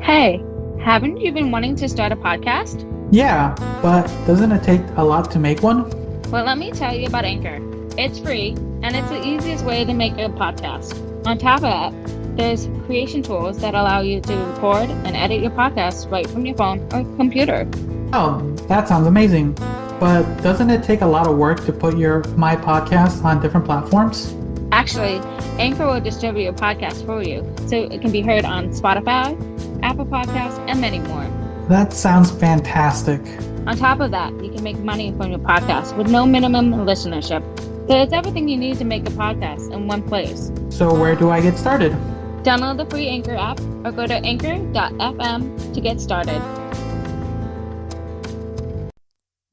Hey, haven't you been wanting to start a podcast? Yeah, but doesn't it take a lot to make one? Well, let me tell you about Anchor. It's free, and it's the easiest way to make a podcast. On top of that, there's creation tools that allow you to record and edit your podcast right from your phone or computer. Oh, that sounds amazing. But doesn't it take a lot of work to put my podcast on different platforms? Actually, Anchor will distribute your podcast for you, so it can be heard on Spotify, Apple Podcasts, and many more. That sounds fantastic. On top of that, you can make money from your podcast with no minimum listenership. So it's everything you need to make a podcast in one place. So where do I get started? Download the free Anchor app or go to anchor.fm to get started.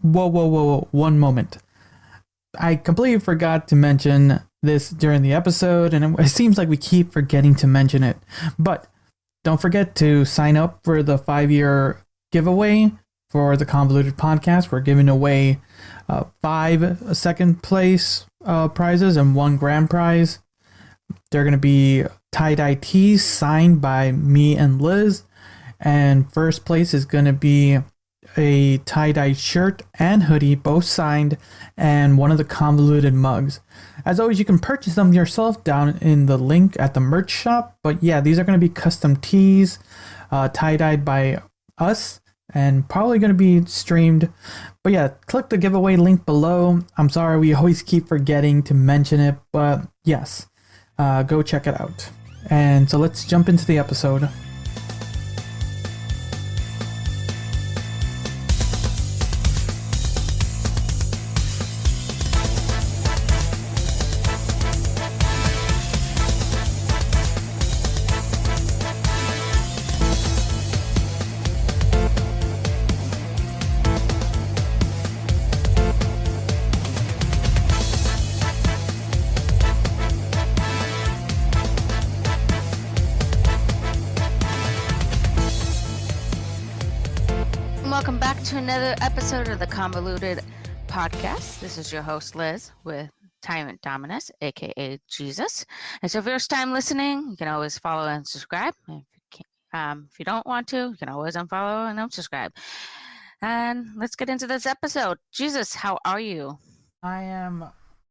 Whoa, 1 moment. I completely forgot to mention this during the episode, and it seems like we keep forgetting to mention it. But don't forget to sign up for the 5-year giveaway for the Convoluted podcast. We're giving away 5 second place prizes and 1 grand prize. They're going to be tie-dye tees signed by me and Liz. And first place is going to be a tie-dye shirt and hoodie, both signed, and one of the Convoluted mugs. As always, you can purchase them yourself down in the link at the merch shop. But yeah, these are going to be custom tees, tie-dyed by us, and probably going to be streamed. But yeah, click the giveaway link below. I'm sorry, we always keep forgetting to mention it, but yes, go check it out. And so let's jump into the episode. Welcome back to another episode of the Convoluted podcast. This is your host Liz with Tyrant Dominus, aka Jesus. And so if you're first time listening, you can always follow and subscribe. If you don't want to, you can always unfollow and unsubscribe. And let's get into this episode. Jesus, how are you? I am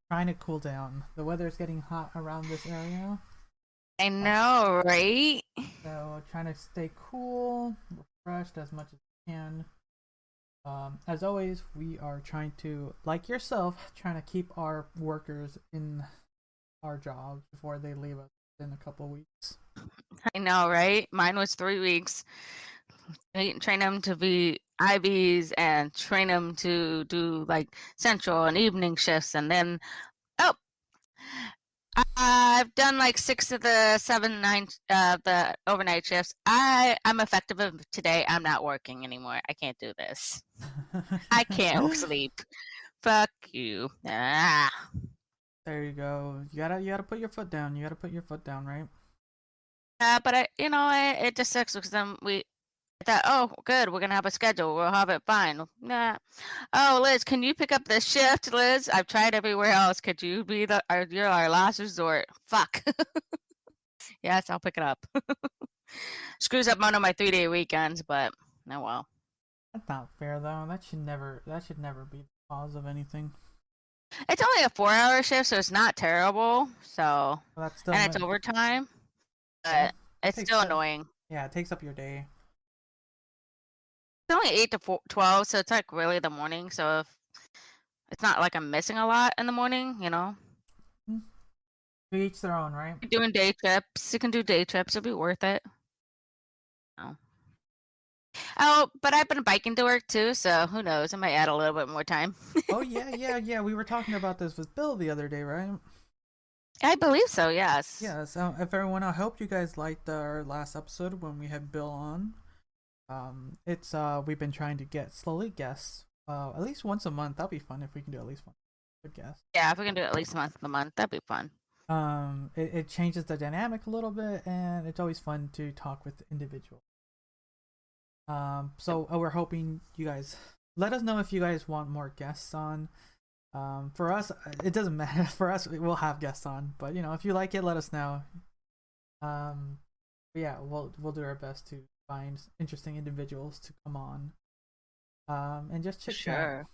trying to cool down. The weather's getting hot around this area. I know, right? So trying to stay cool, refreshed as much as I can. As always, we are trying to, like yourself, trying to keep our workers in our jobs before they leave us in a couple of weeks. I know, right? Mine was 3 weeks. Train them to be IBs and train them to do like central and evening shifts, and then I've done like 6 of the 7, 9 the overnight shifts. I'm effective today. I'm not working anymore. I can't do this. I can't sleep. Fuck you. There you go. You gotta put your foot down. You gotta put your foot down, right? But it just sucks because I thought, oh, good, we're gonna have a schedule. We'll have it fine. Nah. Oh, Liz, can you pick up this shift, Liz? I've tried everywhere else. Could you be you're our last resort? Fuck. Yes, I'll pick it up. Screws up one of my 3-day weekends, but oh well. That's not fair though. That should never be the cause of anything. It's only a 4-hour shift, so it's not terrible. So Well, that's still and it's overtime, but Yeah, it's still annoying. Yeah, it takes up your day. It's only 8 to 12, so it's like really the morning. So if it's not like I'm missing a lot in the morning, To each their own, right? Doing day trips. You can do day trips. It'll be worth it. Oh, but I've been biking to work too, so who knows? I might add a little bit more time. Oh yeah. We were talking about this with Bill the other day, right? I believe so, yes. Yeah. So if everyone, I hope you guys liked our last episode when we had Bill on. It's we've been trying to get slowly guests. At least once a month. That'll be fun if we can do at least one guest. Yeah, if we can do at least once a month, that'd be fun. It changes the dynamic a little bit, and it's always fun to talk with individuals. So we're hoping you guys let us know if you guys want more guests on. For us, it doesn't matter. For us, we'll have guests on, but if you like it, let us know. Yeah, we'll do our best to find interesting individuals to come on, and just chit chat. Sure.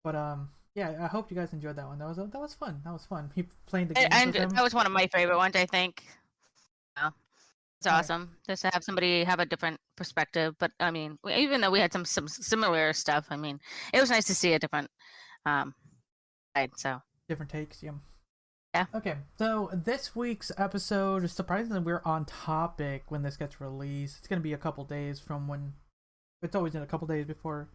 But yeah, I hope you guys enjoyed that one. That was fun. That was fun. He playing the games And with him. that was one of my favorite ones, I think. Yeah. It's Right. awesome just to have somebody have a different perspective. But I mean, even though we had some similar stuff, I mean, it was nice to see a different side. So Different takes, yeah. Yeah. Okay, so this week's episode, surprisingly, we're on topic when this gets released. It's gonna be a couple days from when. It's always in a couple days before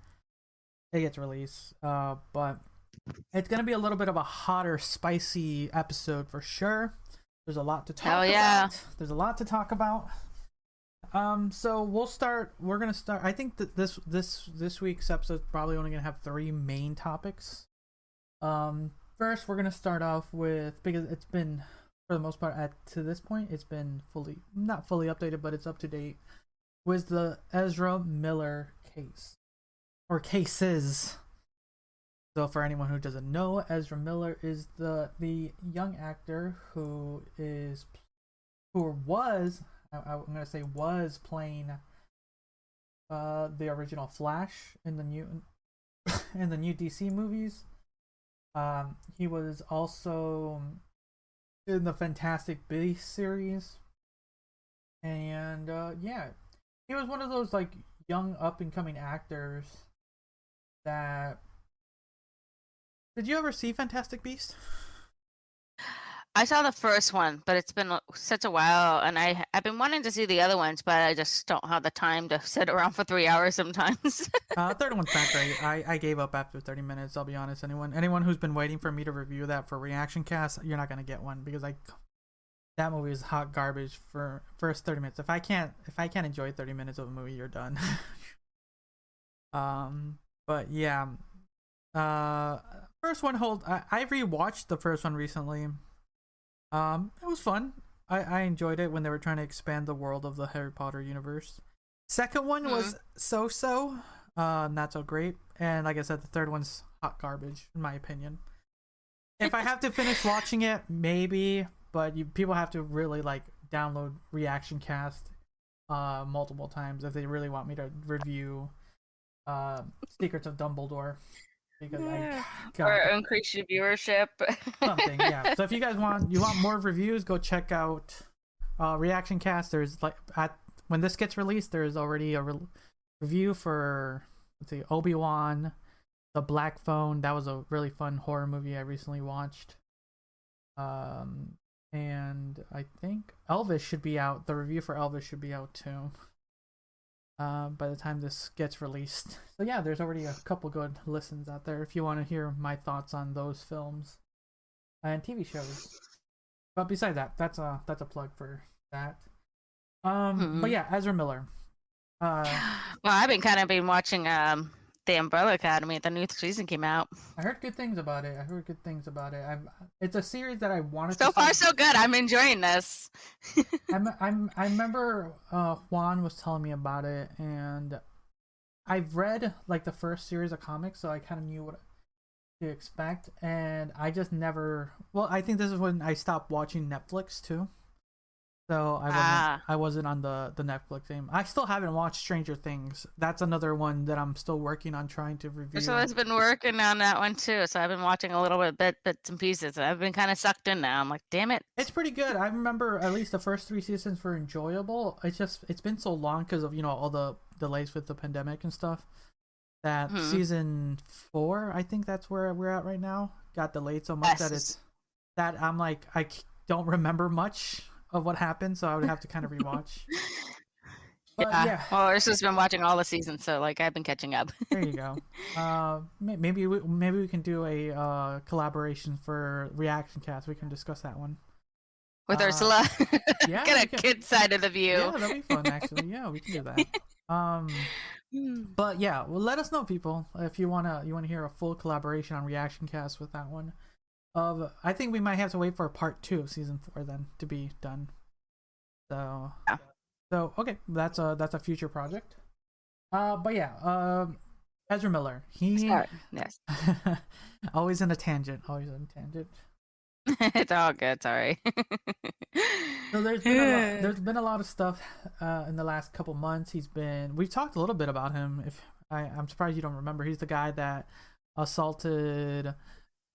it gets released. But it's gonna be a little bit of a hotter, spicy episode for sure. There's a lot to talk Hell yeah. about. There's a lot to talk about. So we'll start. We're gonna start. I think that this week's episode is probably only gonna have 3 main topics. First, we're gonna start off with, because it's been, for the most part, to this point, it's been not fully updated, but it's up to date, with the Ezra Miller case, or cases. So for anyone who doesn't know, Ezra Miller is the young actor who was, I'm gonna say was playing the original Flash in the new DC movies. He was also in the Fantastic Beasts series, and yeah, he was one of those like young up and coming actors that. Did you ever see Fantastic Beasts? I saw the first one, but it's been such a while, and I've been wanting to see the other ones, but I just don't have the time to sit around for 3 hours sometimes. Third one's not great. I gave up after 30 minutes. I'll be honest. Anyone who's been waiting for me to review that for reaction cast, you're not gonna get one, because that movie is hot garbage for first 30 minutes. If I can't enjoy 30 minutes of a movie, you're done. But yeah. First one I rewatched the first one recently. It was fun. I enjoyed it when they were trying to expand the world of the Harry Potter universe. Second one was so not so great, and like I said, the third one's hot garbage in my opinion. If I have to finish watching it, maybe, but people have to really like download Reaction Cast multiple times if they really want me to review Secrets of Dumbledore. Because or increase your viewership. Something, yeah. So if you guys want more reviews, go check out Reaction Cast. There's when this gets released, there's already a review for Obi-Wan, The Black Phone. That was a really fun horror movie I recently watched. And I think Elvis should be out. The review for Elvis should be out too. By the time this gets released. So yeah, there's already a couple good listens out there if you want to hear my thoughts on those films and TV shows. But besides that, that's a plug for that. But yeah, Ezra Miller. Well, I've been watching The Umbrella Academy. The new season came out. I heard good things about it. It's a series that I wanted so to far see. so good. I'm enjoying this. I remember Juan was telling me about it, and I've read like the first series of comics, so I kind of knew what to expect, and I just never. Well, I think this is when I stopped watching Netflix too. So I wasn't on the Netflix game. I still haven't watched Stranger Things. That's another one that I'm still working on trying to review. So I've been working on that one too. So I've been watching a little bits and pieces. I've been kind of sucked in now. I'm like, damn it. It's pretty good. I remember at least the first 3 seasons were enjoyable. It's been so long because of all the delays with the pandemic and stuff. That season 4, I think that's where we're at right now, got delayed so much that I'm like I don't remember much of what happened, so I would have to kind of rewatch. But, yeah. Well, Ursa's has been watching all the seasons, so like I've been catching up. There you go. Maybe we can do a collaboration for Reaction Cast. We can discuss that one with Ursula. Yeah, get a kid side of the view. Yeah, that'd be fun actually. Yeah, we can do that. But yeah, well, let us know, people, if you wanna hear a full collaboration on Reaction Cast with that one. I think we might have to wait for part 2 of season 4 then to be done. So okay, that's a future project. But yeah, Ezra Miller. Yes. Always in a tangent. It's all good. Sorry. So there's been a lot of stuff in the last couple months. We talked a little bit about him. If I'm surprised you don't remember. He's the guy that assaulted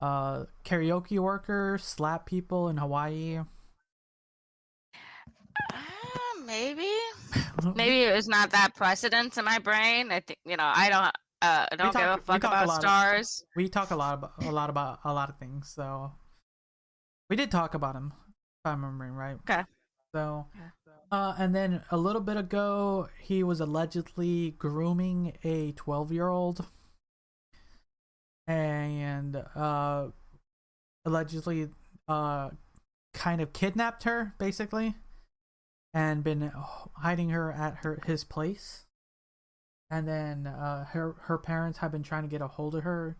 karaoke workers, slapped people in Hawaii. Maybe it was not that precedent in my brain. I think I don't give a fuck about stars. We talk a lot about a lot of things. So we did talk about him, if I'm remembering right. Okay. So, and then a little bit ago, he was allegedly grooming a 12-year-old, and allegedly kind of kidnapped her, basically, and been hiding her at his place. And then her parents have been trying to get a hold of her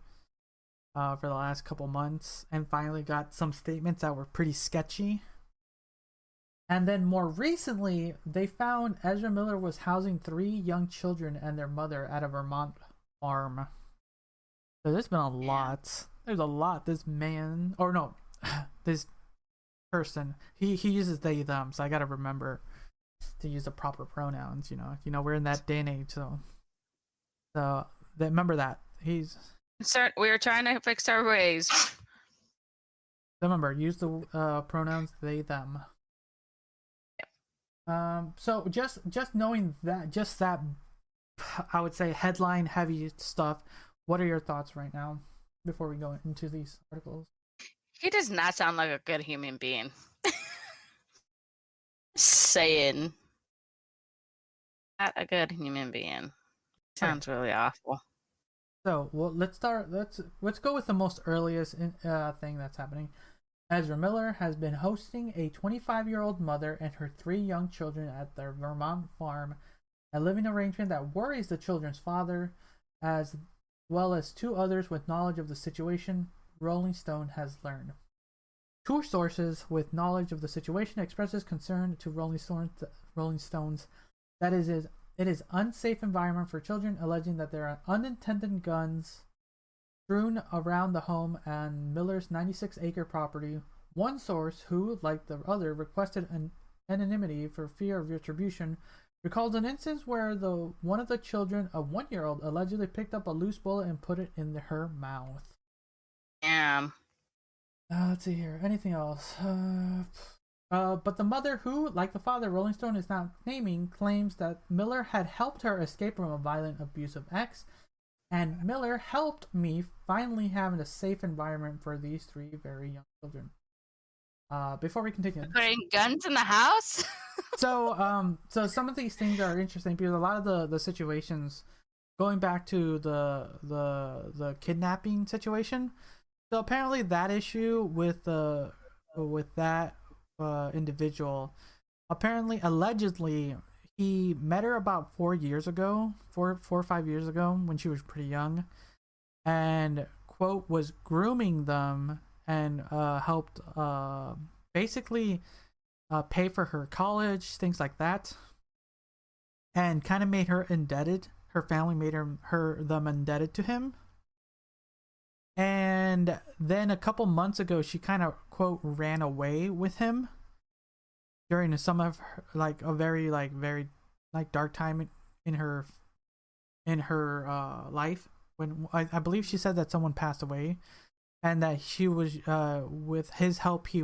for the last couple months, and finally got some statements that were pretty sketchy. And then more recently, they found Ezra Miller was housing 3 young children and their mother at a Vermont farm. So there's been a lot. There's a lot. This man, or no, this person, he uses they, them, so I gotta remember to use the proper pronouns, we're in that day and age, so remember that. We are trying to fix our ways. Remember, use the pronouns they, them. So just knowing that, just that, I would say headline heavy stuff. What are your thoughts right now before we go into these articles? He does not sound like a good human being. Saying, not a good human being. Sounds really awful. So, well, let's go with the most earliest thing that's happening. Ezra Miller has been hosting a 25-year-old mother and her 3 young children at their Vermont farm, a living arrangement that worries the children's father, as well as 2 others with knowledge of the situation, Rolling Stone has learned. 2 sources with knowledge of the situation expresses concern to Rolling Stones that it is unsafe environment for children, alleging that there are unintended guns strewn around the home and Miller's 96-acre property. One source, who, like the other, requested anonymity for fear of retribution, recalled an instance where one of the children, a 1-year-old, allegedly picked up a loose bullet and put it in her mouth. Damn. Let's see here. Anything else? But the mother, who, like the father, Rolling Stone is not naming, claims that Miller had helped her escape from a violent, abusive ex, and Miller helped me finally have a safe environment for these 3 very young children. Before we continue, putting guns in the house. so some of these things are interesting because a lot of the situations, going back to the kidnapping situation. So apparently that issue with that individual, allegedly, he met her about 4 or 5 years ago when she was pretty young, and quote was grooming them and helped basically pay for her college, things like that, and kind of made her indebted. Her family made them indebted to him. And then a couple months ago, she kind of quote ran away with him during some of her, a very dark time in her life, when I believe she said that someone passed away, and that she was with his help she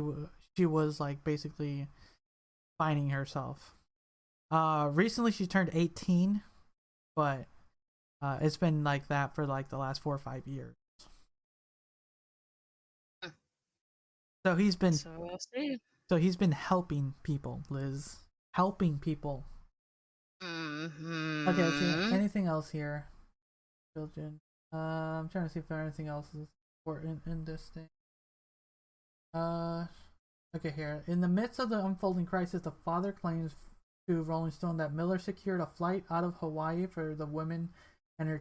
was basically finding herself. Recently she turned 18, but it's been like that for the last 4 or 5 years. So he's been helping people, Liz. Helping people. Mm-hmm. Okay, let's see. Anything else here? Children. I'm trying to see if there's anything else is important in this thing. Okay, here. In the midst of the unfolding crisis, the father claims to Rolling Stone that Miller secured a flight out of Hawaii for the woman and her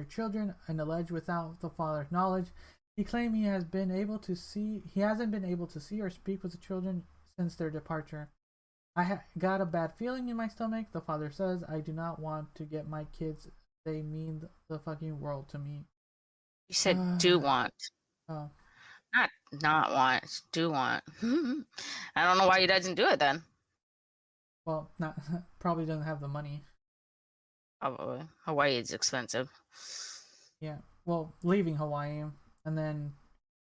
children, and alleged without the father's knowledge. He claimed he hasn't been able to see or speak with the children since their departure. I got a bad feeling in my stomach, the father says. I do not want to get my kids. They mean the fucking world to me. You said do want. Oh. not want, do want. I don't know why he doesn't do it then. Well, not probably doesn't have the money. Probably. Hawaii is expensive. Yeah. Well, leaving Hawaii and then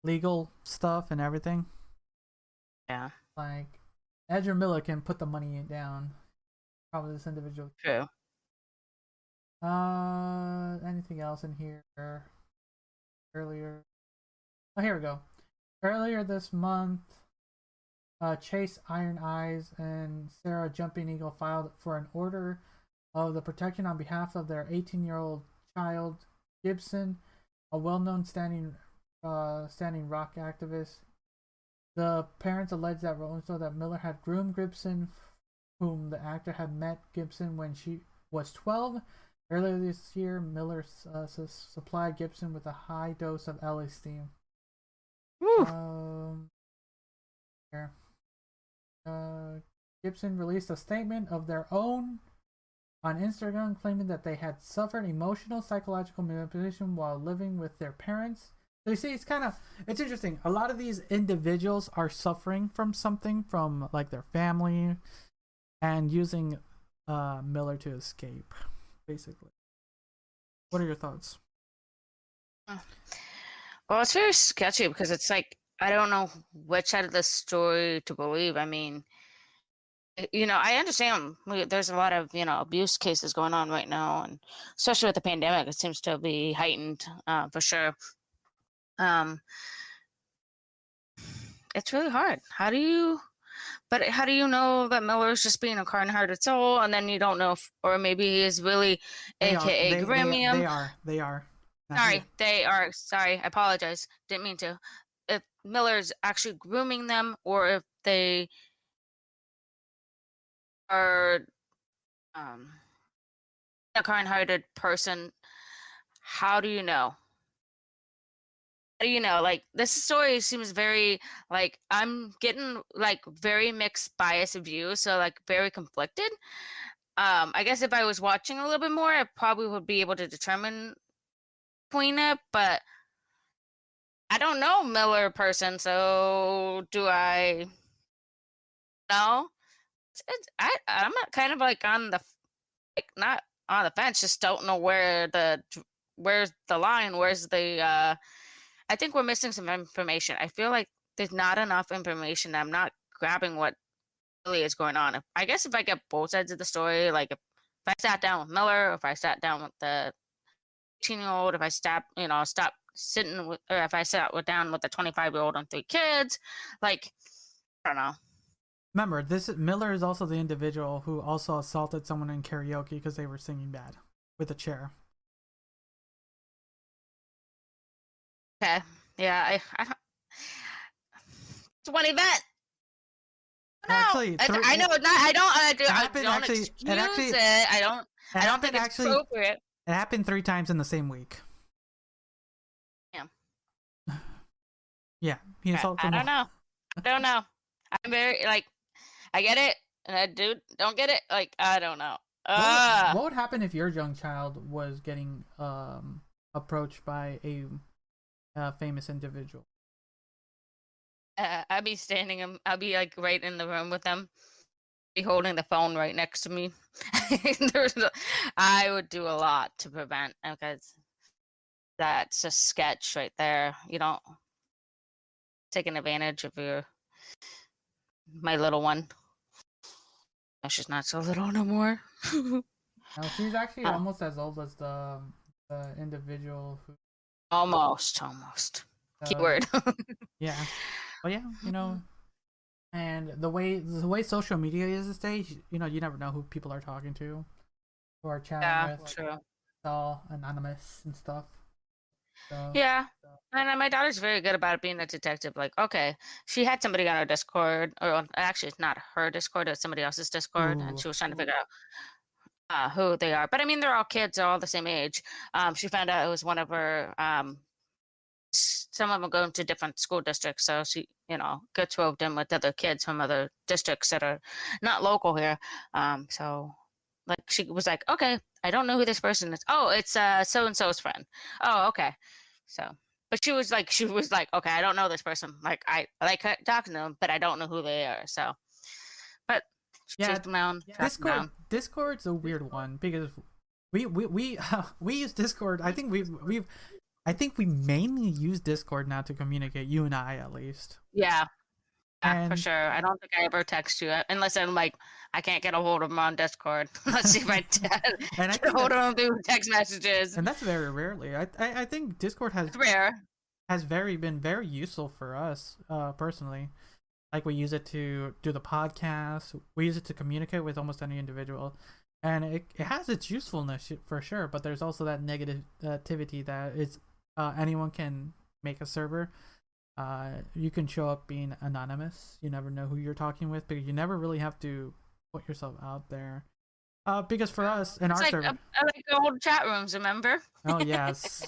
legal stuff and everything. Yeah. Like Edgar Miller can put the money down. Probably this individual. True. Anything else in here? Earlier. Oh, here we go. Earlier this month, Chase Iron Eyes and Sarah Jumping Eagle filed for an order of the protection on behalf of their 18-year-old child, Gibson, a well-known standing rock activist. The parents alleged that Rolling Stone that Miller had groomed Gibson, whom the actor had met Gibson when she was 12. Earlier this year, Miller supplied Gibson with a high dose of LSD. Here. Gibson released a statement of their own on Instagram claiming that they had suffered emotional psychological manipulation while living with their parents. So you see, it's interesting. A lot of these individuals are suffering from something from like their family and using Miller to escape, basically. What are your thoughts? Well, it's very sketchy because it's like, I don't know which side of the story to believe. I mean, I understand there's a lot of, abuse cases going on right now, and especially with the pandemic, it seems to be heightened for sure. It's really hard. How do you know that Miller's just being a kind-hearted soul, and then you don't know or maybe he is really AKA Grimium? They are. Sorry, I apologize. Didn't mean to. If Miller's actually grooming them, or if they are a kind-hearted person, how do you know? Like, this story seems very, like, I'm getting like very mixed bias views, so like very conflicted. I guess if I was watching a little bit more, I probably would be able to determine between it, but I don't know Miller person, so do I know? I'm kind of like on the, like, not on the fence, just don't know where's the line, where's the I think we're missing some information. I feel like there's not enough information. I'm not grabbing what really is going on. I guess if I get both sides of the story, like if I sat down with Miller, or if I sat down with the 18-year-old, if I stop sitting with, or if I sat down with the 25-year-old and 3 kids, like, I don't know. Remember, Miller is also the individual who also assaulted someone in karaoke because they were singing bad with a chair. Okay. Yeah, I don't. It's one event. No, actually, I know it's not. I don't excuse it. I don't think it's appropriate. It happened 3 times in the same week. Yeah. Yeah. He assaulted. I don't know. I'm very, like, I get it, and I don't get it. Like, I don't know. What would happen if your young child was getting approached by a famous individual? I'd be I'll be like right in the room with them, be holding the phone right next to me. I would do a lot to prevent, because that's a sketch right there. You don't taking advantage of my little one. Oh, she's not so little no more. No, she's actually almost as old as the individual who. Almost. Keyword. Yeah. Well, yeah, and the way social media is these days, you never know who people are talking to, who are chatting with. True. It's all anonymous and stuff. So, yeah. And my daughter's very good about it, being a detective. Like, okay, she had somebody on her Discord, or actually it's not her Discord, it's somebody else's Discord, and she was trying to figure out who they are. But I mean, they're all kids, they're all the same age. She found out it was one of her, some of them go into different school districts, so she, gets roped in with other kids from other districts that are not local here. So, like, she was like, okay, I don't know who this person is. Oh, it's so-and-so's friend. Oh, okay. So, But she was like, okay, I don't know this person. Like I like talking to them, but I don't know who they are. So, but Yeah, chased them down. Discord's a weird one because we use Discord. I think we mainly use Discord now to communicate. You and I, at least. Yeah. Yeah, And for sure. I don't think I ever text you unless I'm like, I can't get a hold of them on Discord. Let's see if I and I get a think hold of them through text messages. and that's very rarely. I think Discord It's rare. has been very useful for us personally. Like we use it to do the podcast. We use it to communicate with almost any individual, and it has its usefulness for sure. But there's also that negativity that it's anyone can make a server. You can show up being anonymous. You never know who you're talking with, because you never really have to put yourself out there. Because for us in our server, I like old chat rooms. Remember? Oh yes,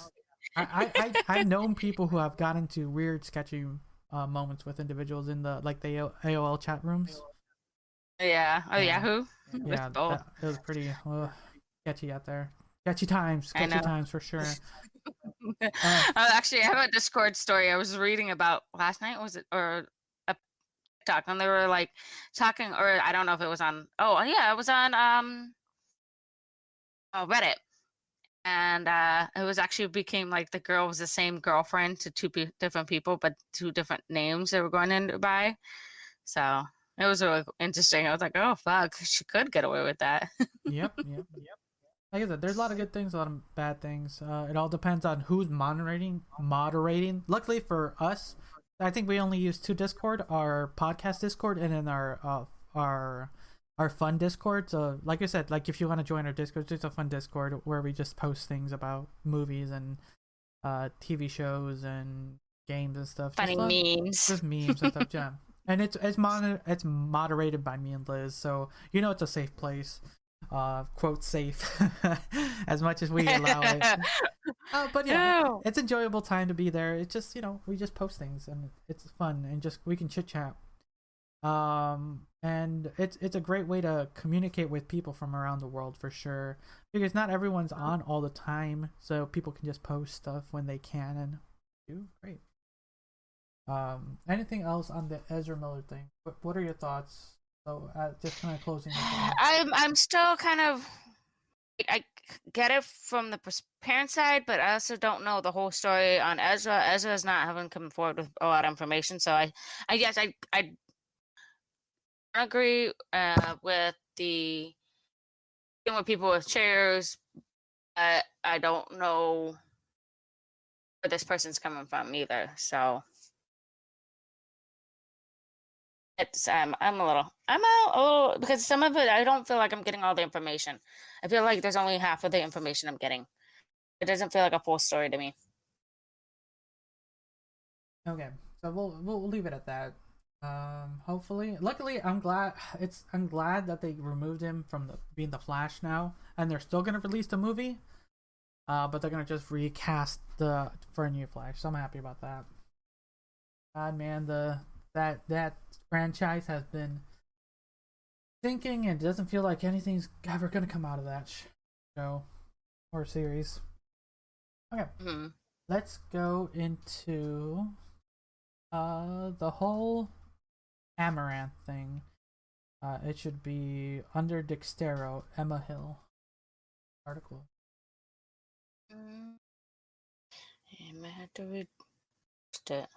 I've known people who have gotten into weird, sketchy moments with individuals in the AOL chat rooms. Yeah. Oh, Yahoo. Yeah, it was pretty sketchy out there. Sketchy times for sure. Actually, I have a Discord story I was reading about last night. Was it or a TikTok? And they were like talking, or I don't know if it was on. Oh yeah, it was on Reddit, and it was actually became like the girl was the same girlfriend to two different people, but two different names they were going in by. So it was really interesting. I was like, oh fuck, she could get away with that. Yep. Like I said, there's a lot of good things, a lot of bad things. It all depends on who's moderating. Luckily for us, I think we only use two Discord: our podcast Discord and then our fun Discord. So, like I said, like if you want to join our Discord, it's a fun Discord where we just post things about movies and TV shows and games and stuff. Funny memes. Just memes and stuff, yeah. And it's moderated by me and Liz, so it's a safe place. Quote safe as much as we allow it. But yeah, it's enjoyable time to be there. It's just we just post things and it's fun and just we can chit chat. And it's a great way to communicate with people from around the world for sure, because not everyone's on all the time, so people can just post stuff when they can and do great. Anything else on the Ezra Miller thing? What are your thoughts? So just kind of closing. I'm still kind of. I get it from the parent side, but I also don't know the whole story on Ezra. Ezra's not having come forward with a lot of information, so I guess I agree with the dealing with people with chairs. I don't know where this person's coming from either, so. It's I'm a little because some of it I don't feel like I'm getting all the information. I feel like there's only half of the information I'm getting. It doesn't feel like a full story to me. Okay, so we'll leave it at that. Hopefully, luckily, I'm glad that they removed him from being the Flash now, and they're still gonna release the movie. But they're gonna just recast for a new Flash. So I'm happy about that. God, man, that franchise has been thinking, and it doesn't feel like anything's ever gonna come out of that show or series. Okay, let's go into the whole Amaranth thing. It should be under Dextero, Emma Hill article. I might have to read it.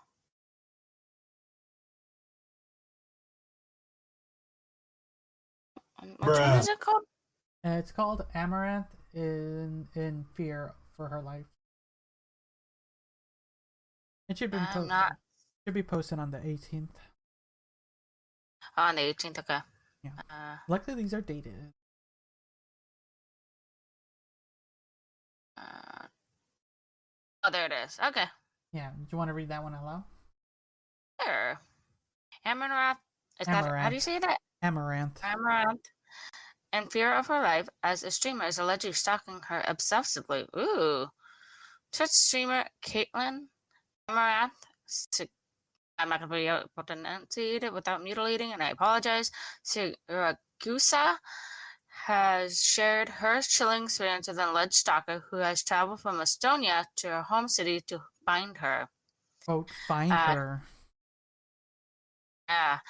What is it called? It's called Amaranth in Fear for Her Life. It should be posted on the 18th. On the 18th, okay. Yeah. Luckily, these are dated. Oh, there it is. Okay. Yeah. Do you want to read that one out loud? Sure. Amaranth. How do you say that? Amaranth. Amaranth. In fear of her life, as a streamer is allegedly stalking her obsessively. Ooh. Twitch streamer Caitlin Amaranth. I'm not going to be able to enunciate it without mutilating, and I apologize. Siragusa has shared her chilling experience with an alleged stalker who has traveled from Estonia to her home city to find her. Quote, find her. Yeah.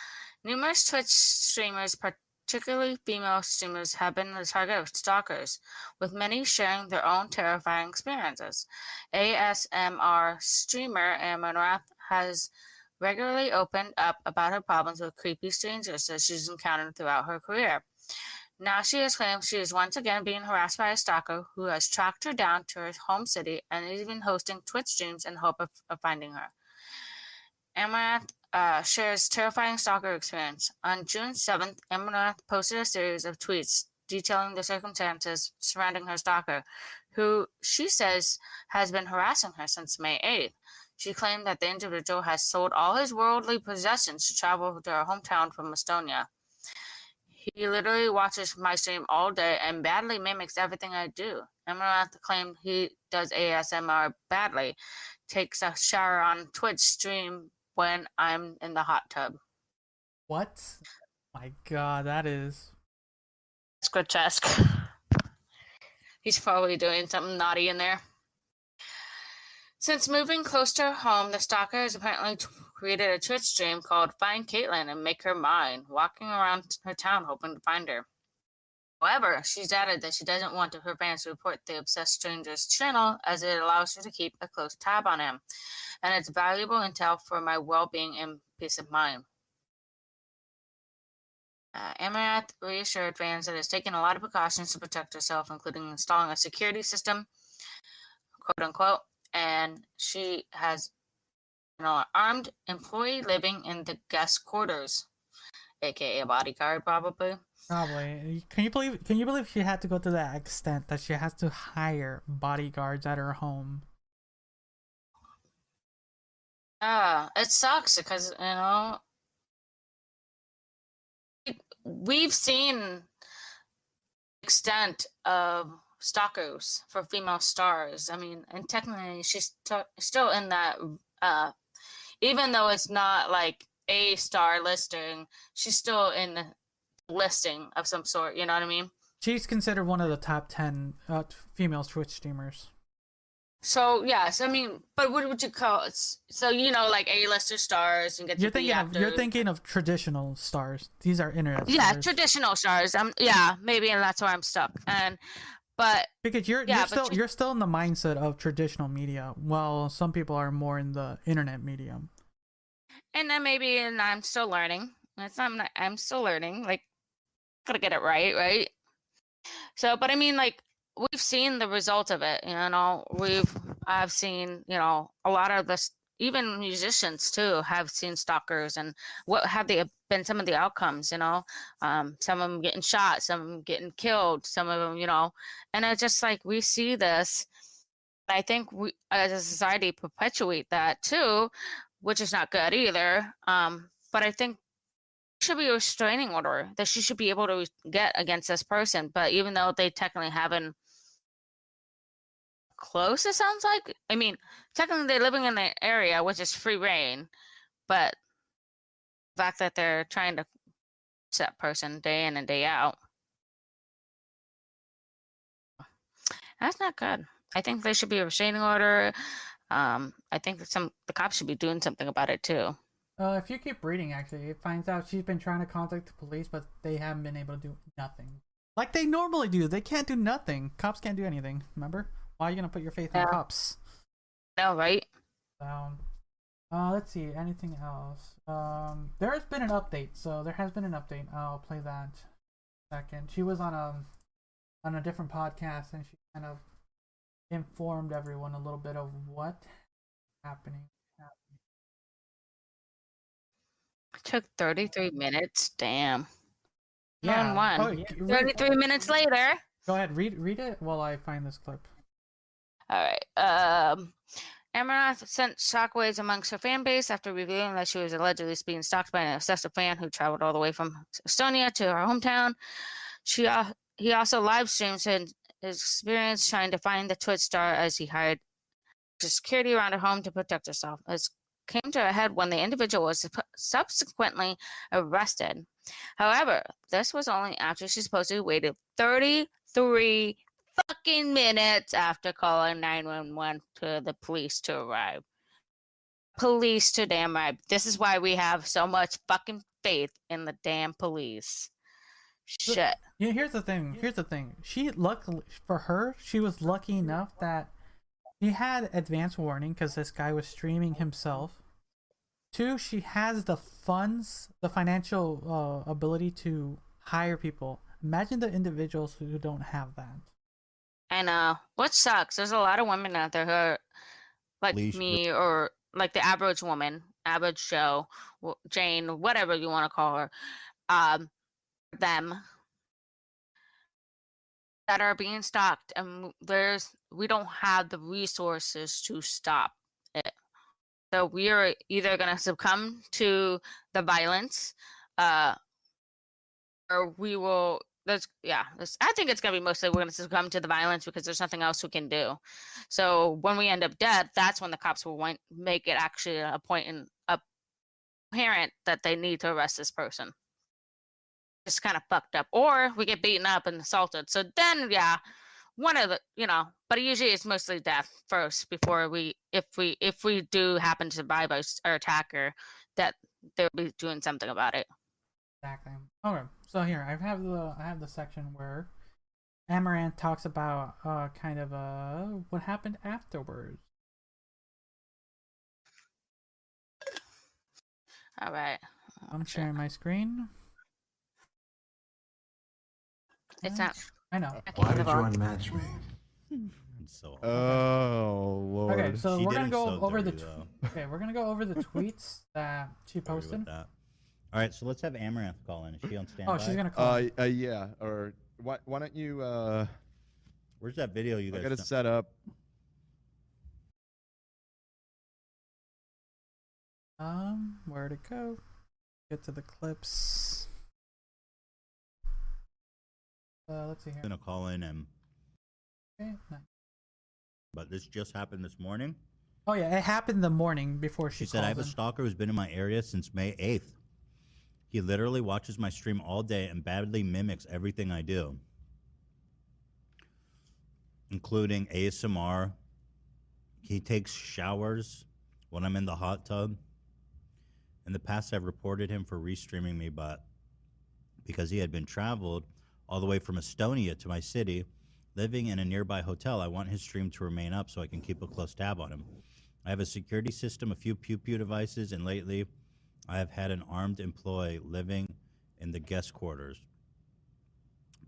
Numerous Twitch streamers, particularly female streamers, have been the target of stalkers, with many sharing their own terrifying experiences. ASMR streamer Amarath has regularly opened up about her problems with creepy strangers that she's encountered throughout her career. Now she has claimed she is once again being harassed by a stalker who has tracked her down to her home city and is even hosting Twitch streams in hope of finding her. Amaranth shares terrifying stalker experience. On June 7th, Amaranth posted a series of tweets detailing the circumstances surrounding her stalker, who she says has been harassing her since May 8th. She claimed that the individual has sold all his worldly possessions to travel to her hometown from Estonia. He literally watches my stream all day and badly mimics everything I do. Amaranth claimed he does ASMR badly, takes a shower on Twitch stream when I'm in the hot tub. What? My God, that is... It's grotesque. He's probably doing something naughty in there. Since moving close to her home, the stalker has apparently created a Twitch stream called Find Caitlin and Make Her Mine, walking around her town hoping to find her. However, she's added that she doesn't want her fans to report the Obsessed Stranger's channel, as it allows her to keep a close tab on him, and it's valuable intel for my well-being and peace of mind. Amaranth reassured fans that it's taken a lot of precautions to protect herself, including installing a security system, quote-unquote, and she has an armed employee living in the guest quarters, aka a bodyguard, probably. Probably. Can you believe she had to go to that extent that she has to hire bodyguards at her home? It sucks because, we've seen the extent of stalkers for female stars. I mean, and technically she's still in that, even though it's not like a star listing, she's still in the listing of some sort, you know what I mean? She's considered one of the top 10 female Twitch streamers. So yes, I mean, but what would you call it? So like A-lister stars and get you're thinking of traditional stars. These are internet stars. Yeah, traditional stars. Yeah, maybe, and that's why I'm stuck. But because you're still in the mindset of traditional media, while some people are more in the internet medium. And then and I'm still learning. I'm still learning. Like, gotta get it right? So, but I mean, like, we've seen the result of it. I've seen, a lot of this. Even musicians too have seen stalkers, and what have they been some of the outcomes? Some of them getting shot, some of them getting killed, some of them, and it's just like we see this. I think we, as a society, perpetuate that too, which is not good either. But I think should be a restraining order that she should be able to get against this person. But even though they technically haven't close, it sounds like. I mean, technically they're living in the area, which is free reign, but the fact that they're trying to that person day in and day out, that's not good. I think there should be a restraining order. I think that the cops should be doing something about it too. If you keep reading, actually, it finds out she's been trying to contact the police, but they haven't been able to do nothing. Like they normally do. They can't do nothing. Cops can't do anything. Remember? Why are you gonna put your faith in cops? No, right? Let's see. Anything else? There has been an update. So there has been an update. I'll play that second. She was on a different podcast, and she kind of informed everyone a little bit of what happening. It took 33 minutes. Damn. Yeah. 33 minutes later. Go ahead. Read it while I find this clip. All right. Amaranth sent shockwaves amongst her fan base after revealing that she was allegedly being stalked by an obsessive fan who traveled all the way from Estonia to her hometown. He also live streams his experience trying to find the Twitch star as he hired security around her home to protect herself. This came to a head when the individual was subsequently arrested. However, this was only after she supposedly waited 33 fucking minutes after calling 911 to the police to arrive. Police to damn right. This is why we have so much fucking faith in the damn police. Shit. Yeah, here's the thing. She luckily for her, she was lucky enough that she had advance warning because this guy was streaming himself. 2, she has the funds, the financial ability to hire people. Imagine the individuals who don't have that. I know. What sucks? There's a lot of women out there who are like me, or like the average woman, average Joe, Jane, whatever you want to call her. Them that are being stalked, and we don't have the resources to stop it. So we are either going to succumb to the violence, or we will. I think it's going to be mostly we're going to succumb to the violence because there's nothing else we can do. So when we end up dead, that's when the cops will make it actually apparent that they need to arrest this person. It's kind of fucked up. Or we get beaten up and assaulted. So then, yeah, one of the, but usually it's mostly death first before if we do happen to survive our attacker, that they'll be doing something about it. Exactly. Okay, so here I have the section where Amaranth talks about kind of what happened afterwards. All right. I'm sharing my screen. It's not. I know. Why did you unmatch me? Oh Lord. Okay, so we're gonna go over the. Okay, we're gonna go over the tweets that she posted. All right, so let's have Amaranth call in. Is she on standby? Oh, she's gonna call. Yeah. Or why don't you? Where's that video you guys? I gotta set up. Where'd it go? Get to the clips. Let's see here. I'm gonna call in and. Okay, nice. But this just happened this morning. Oh yeah, it happened the morning before she said I have a stalker who's been in my area since May 8th. He literally watches my stream all day and badly mimics everything I do, including ASMR. He takes showers when I'm in the hot tub. In the past, I've reported him for restreaming me, but because he had been traveled all the way from Estonia to my city, living in a nearby hotel, I want his stream to remain up so I can keep a close tab on him. I have a security system, a few pew-pew devices, and lately I have had an armed employee living in the guest quarters.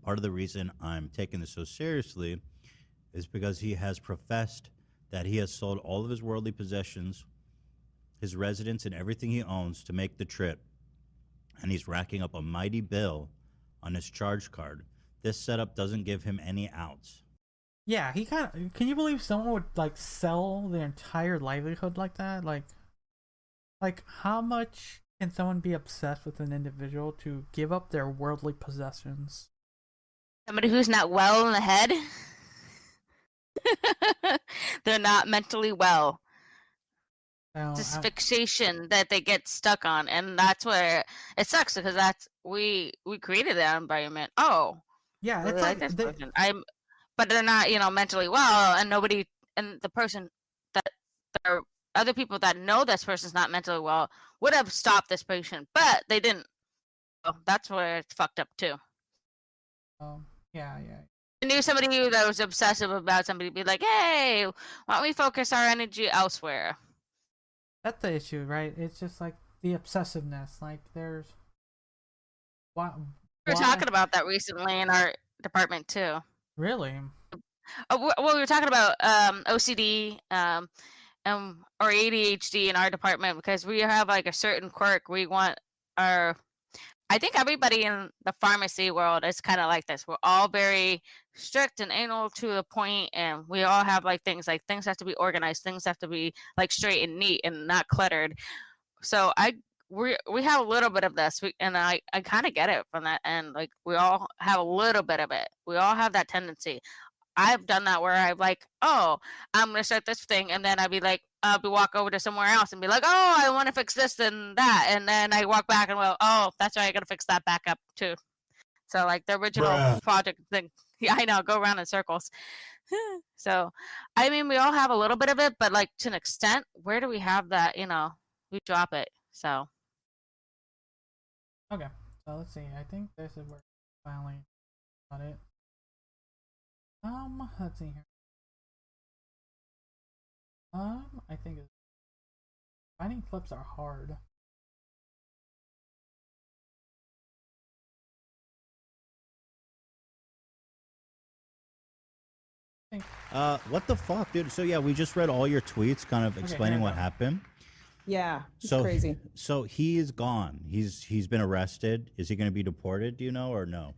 Part of the reason I'm taking this so seriously is because he has professed that he has sold all of his worldly possessions, his residence, and everything he owns to make the trip, and he's racking up a mighty bill on his charge card. This setup doesn't give him any outs. Yeah, he kind of. Can you believe someone would like sell their entire livelihood like that? Like how much can someone be obsessed with an individual to give up their worldly possessions? Somebody who's not well in the head. They're not mentally well. This fixation that they get stuck on, and that's where it sucks because we created that environment. Oh, yeah, really it's like this person. But they're not, mentally well, and the person that there are other people that know this person's not mentally well would have stopped this patient, but they didn't. So that's where it's fucked up too. Oh, yeah. I knew somebody that was obsessive about somebody be like, hey, why don't we focus our energy elsewhere? That's the issue, right? It's just like the obsessiveness. Like there's why we were talking about that recently in our department too. Really? Well, we were talking about OCD or ADHD in our department because we have like a certain quirk. We want I think everybody in the pharmacy world is kind of like this. We're all very strict and anal to the point, and we all have like things have to be organized, things have to be like straight and neat and not cluttered. So we have a little bit of this, and I kind of get it from that end. Like we all have a little bit of it. We all have that tendency. I've done that where I'm like, oh, I'm gonna start this thing, and then I'd be like, I'll walk over to somewhere else and be like, oh, I want to fix this and that, and then I walk back and go, oh, that's right, I gotta fix that back up too. So like the original project thing Yeah, I know. Go around in circles. So, I mean, we all have a little bit of it, but like to an extent, where do we have that? We drop it. So, Okay, so let's see. I think this is where finally got it. Let's see here. I think finding clips are hard. What the fuck, dude? So yeah, we just read all your tweets, kind of explaining what happened. Yeah, it's So crazy. So he is gone. He's been arrested. Is he going to be deported? Do you know or no?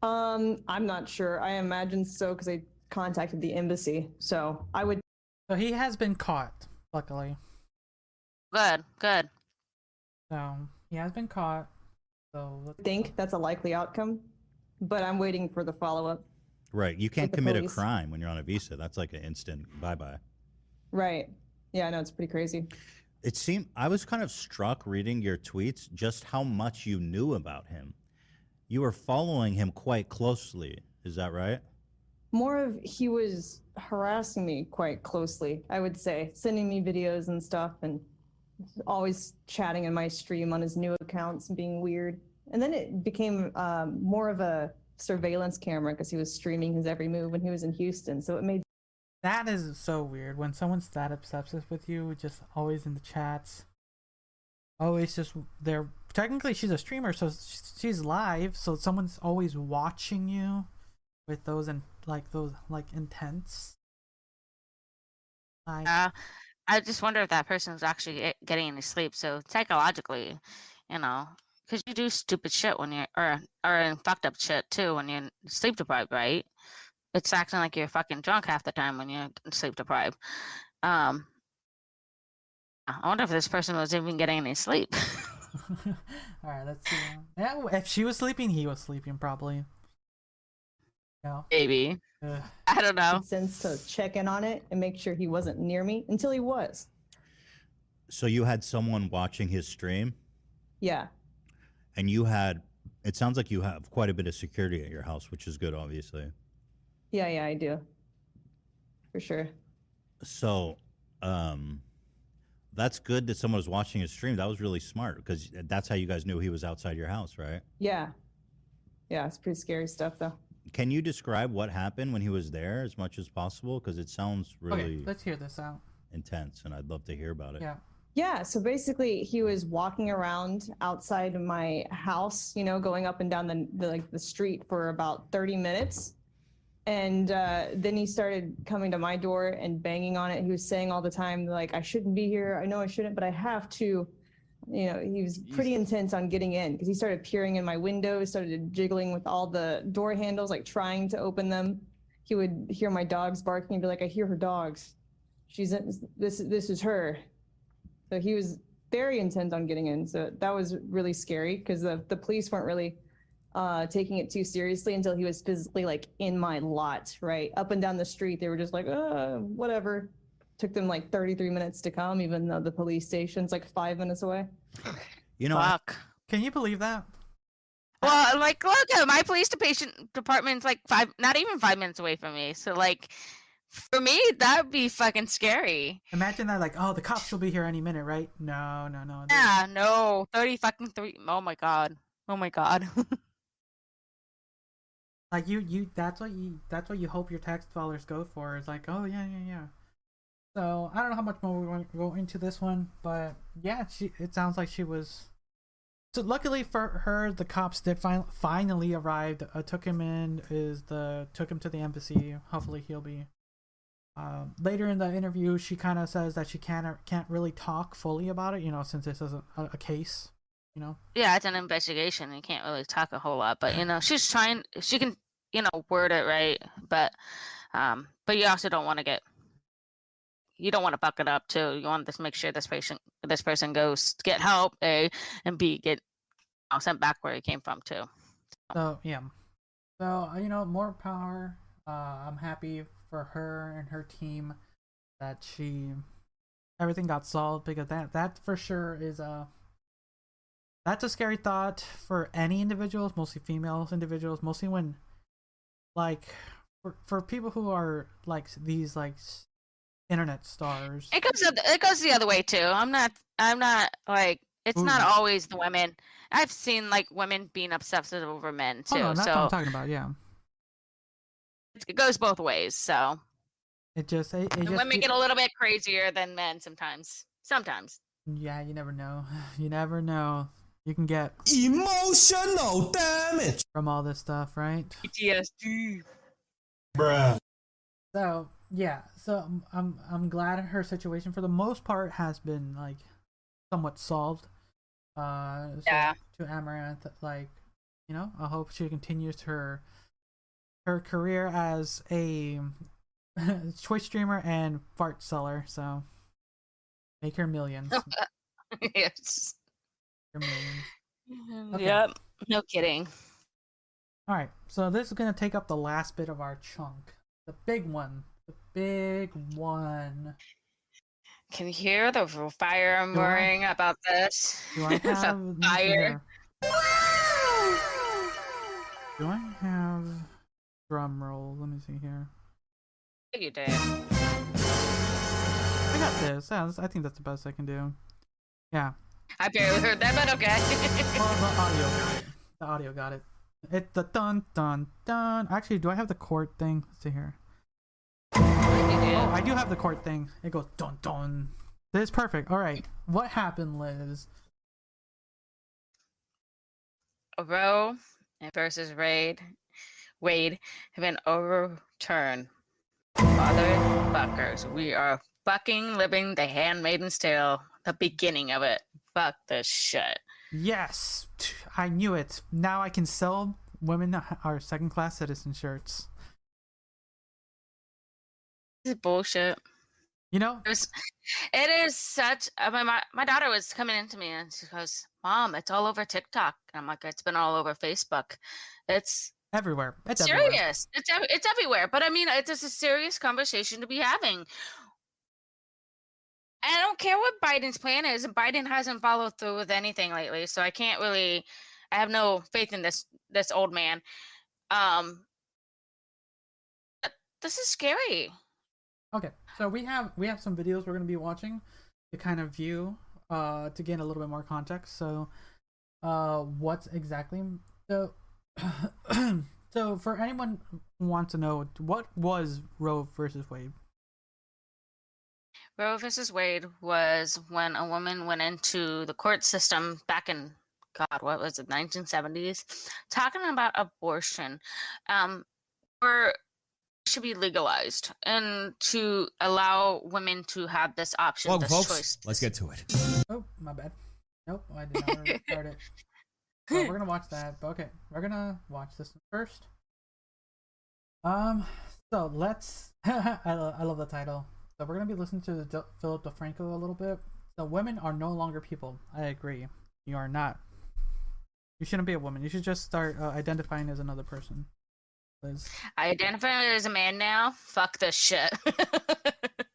I'm not sure. I imagine so because I contacted the embassy. So I would. So he has been caught, luckily. good, good. So he has been caught. So let's think that's a likely outcome, but I'm waiting for the follow-up. Right. You can't With the commit a police. crime when you're on a visa. That's like an instant bye-bye. Right. Yeah, I know it's pretty crazy. It seemed I was kind of struck reading your tweets just how much you knew about him. You were following him quite closely. Is that right? More of he was harassing me quite closely, I would say, sending me videos and stuff and always chatting in my stream on his new accounts and being weird. And then it became more of a surveillance camera because he was streaming his every move when he was in Houston. So it made That is so weird when someone's that obsessive with you, just always in the chats. Always just there. Technically, she's a streamer, so she's live, so someone's always watching you with those intents. I just wonder if that person's actually getting any sleep. So psychologically, because you do stupid shit when you're or fucked up shit too when you're sleep deprived, right? It's acting like you're fucking drunk half the time when you're sleep deprived. I wonder if this person was even getting any sleep. All right, let's see. Yeah, if she was sleeping, he was sleeping probably. No. Maybe. Ugh. I don't know. sense to check in on it and make sure he wasn't near me until he was. So you had someone watching his stream, Yeah. and it sounds like you have quite a bit of security at your house, which is good, obviously. Yeah, I do. For sure. So, that's good that someone was watching his stream. That was really smart because that's how you guys knew he was outside your house, right? Yeah. Yeah, it's pretty scary stuff though. Can you describe what happened when he was there as much as possible? Because it sounds really Okay, let's hear this out. intense, and I'd love to hear about it. Yeah. Yeah, so basically he was walking around outside of my house, going up and down the street for about 30 minutes. And then he started coming to my door and banging on it. He was saying all the time, like, I shouldn't be here. I know I shouldn't, but I have to. He was pretty intense on getting in because he started peering in my windows, started jiggling with all the door handles, like trying to open them. He would hear my dogs barking and be like, I hear her dogs. This is her. So he was very intent on getting in. So that was really scary because the police weren't really taking it too seriously until he was physically like in my lot, right? Up and down the street. They were just like, whatever. Took them like 33 minutes to come, even though the police station's like 5 minutes away. Fuck. Can you believe that? Well, like, look, my police department's like not even 5 minutes away from me. So, like, for me, that would be fucking scary. Imagine that, like, oh, the cops will be here any minute, right? No. Yeah, no, 30 fucking 3. Oh my god. Like that's what you hope your tax dollars go for. Is like, oh yeah. So I don't know how much more we want to go into this one, but yeah, it sounds like she was. So luckily for her, the cops did finally arrived. Took him to the embassy. Hopefully he'll be. Later in the interview, she kind of says that she can't really talk fully about it, since this is a case. Yeah, it's an investigation. You can't really talk a whole lot, but she's trying. She can, word it right, but you also don't want to you don't want to fuck it up too. You want to make sure this person goes to get help, A, and B, get sent back where he came from too. So yeah, more power. I'm happy for her and her team that everything got solved, because that for sure is that's a scary thought for any individuals, mostly females individuals, mostly when like for people who are like these like internet stars. It goes the other way too. I'm not like, it's not Ooh. always the women. I've seen like women being obsessive over men too. Oh no, that's what I'm So talking about. Yeah, it goes both ways. So it just women get a little bit crazier than men sometimes. Sometimes. Yeah, you never know. You never know. You can get emotional damage from all this stuff, right? PTSD. bruh. So yeah, so I'm glad her situation for the most part has been like somewhat solved. So Yeah. to Amaranth, like, you know, I hope she continues her career as a Twitch streamer and fart seller. So make her millions. Yes. Her millions. Okay. Yep. No kidding. All right, so this is gonna take up the last bit of our chunk, the big one, the big one. Can you hear the fire I'm worrying about this? Do I It's a have let me see fire. here. Do I have drum roll? Let me see here. You did. I got this. Yeah, I think that's the best I can do. Yeah. I barely heard that, but okay. Well, the audio got it. The audio got it. It's the dun dun dun. Actually, do I have the chord thing? Let's see here. Oh, I do have the chord thing. It goes dun dun. This is perfect. All right. What happened, Liz? Roe versus Wade have been overturned. Motherfuckers, we are fucking living The Handmaid's Tale, the beginning of it. Fuck this shit. Yes, I knew it. Now I can sell women our second-class citizen shirts. This is bullshit. You know? It is such. I mean, my daughter was coming into me and she goes, "Mom, it's all over TikTok." And I'm like, "It's been all over Facebook. It's everywhere. It's serious. Everywhere. It's everywhere." But I mean, it's just a serious conversation to be having. And I don't care what Biden's plan is. Biden hasn't followed through with anything lately, so I can't really. I have no faith in this old man. This is scary. Okay, so we have some videos we're going to be watching to kind of view, to gain a little bit more context. So, what's exactly so? So, for anyone who wants to know, what was Roe versus Wade? Roe versus Wade was when a woman went into the court system back in, God, what was it, 1970s, talking about abortion, or should be legalized, and to allow women to have this option, Well, this folks, choice. let's get to it. Oh, my bad. Nope, I did not start it. So we're gonna watch that. But okay, we're gonna watch this one first. So let's. I love the title. So we're gonna be listening to Philip DeFranco a little bit. So women are no longer people. I agree. You are not. You shouldn't be a woman. You should just start identifying as another person. Liz. I identify as a man now. Fuck this shit.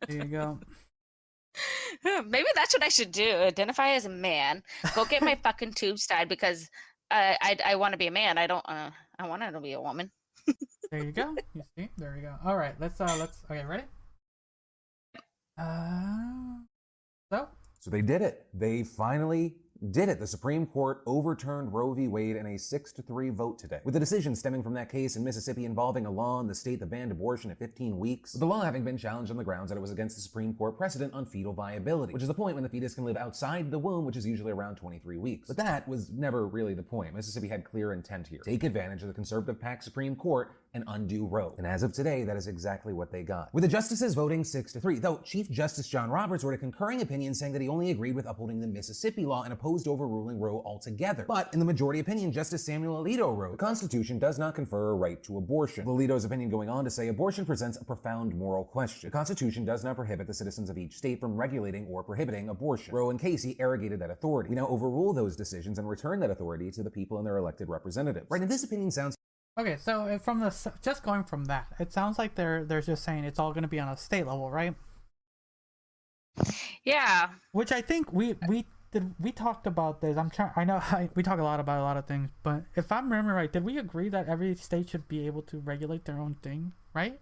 There you go. Maybe that's what I should do. Identify as a man. Go get my fucking tubes tied because I want to be a man. I don't. I want to be a woman. There you go. You see? There you go. All right. Let's. Okay. Ready? So they did it. They finally did it. The Supreme Court overturned Roe v. Wade in a 6-3 vote today, with the decision stemming from that case in Mississippi involving a law in the state that banned abortion at 15 weeks, with the law having been challenged on the grounds that it was against the Supreme Court precedent on fetal viability, which is the point when the fetus can live outside the womb, which is usually around 23 weeks. But that was never really the point. Mississippi had clear intent here. Take advantage of the conservative-packed Supreme Court and undo Roe. And as of today, that is exactly what they got, with the justices voting 6-3, though Chief Justice John Roberts wrote a concurring opinion saying that he only agreed with upholding the Mississippi law and opposed overruling Roe altogether. But in the majority opinion, Justice Samuel Alito wrote, the Constitution does not confer a right to abortion. With Alito's opinion going on to say abortion presents a profound moral question. The Constitution does not prohibit the citizens of each state from regulating or prohibiting abortion. Roe and Casey arrogated that authority. We now overrule those decisions and return that authority to the people and their elected representatives. Right, and this opinion sounds Okay, so from the just going from that, it sounds like they're just saying it's all going to be on a state level, right? Yeah. Which I think we we talked about this? I know we talk a lot about a lot of things, but if I'm remembering right, did we agree that every state should be able to regulate their own thing, right?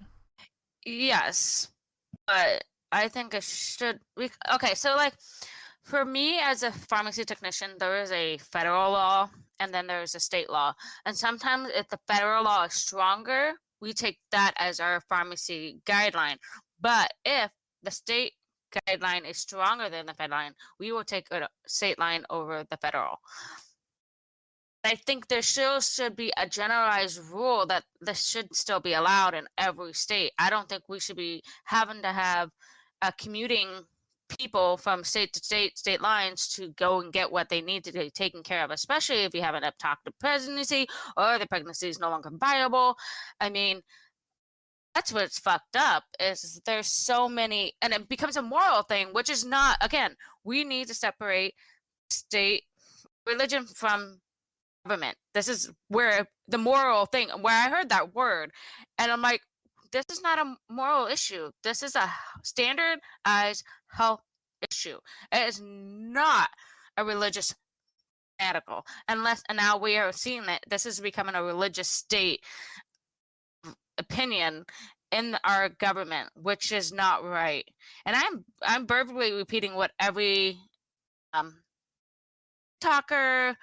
Yes, but I think it should. Okay, so like for me as a pharmacy technician, there is a federal law and then there's a state law. And sometimes if the federal law is stronger, we take that as our pharmacy guideline. But if the state guideline is stronger than the federal line, we will take a state line over the federal. I think there still should be a generalized rule that this should still be allowed in every state. I don't think we should be having to have commuting people from state to state lines to go and get what they need to be taken care of, especially if you have an ectopic pregnancy or the pregnancy is no longer viable. I mean, that's what's fucked up is there's so many, and it becomes a moral thing, which is not, again, we need to separate state religion from government. This is where the moral thing, where I heard that word, and I'm like, this is not a moral issue. This is a standardized health issue. It is not a religious article. And now we are seeing that this is becoming a religious state opinion in our government, which is not right. And I'm verbally repeating what every talker,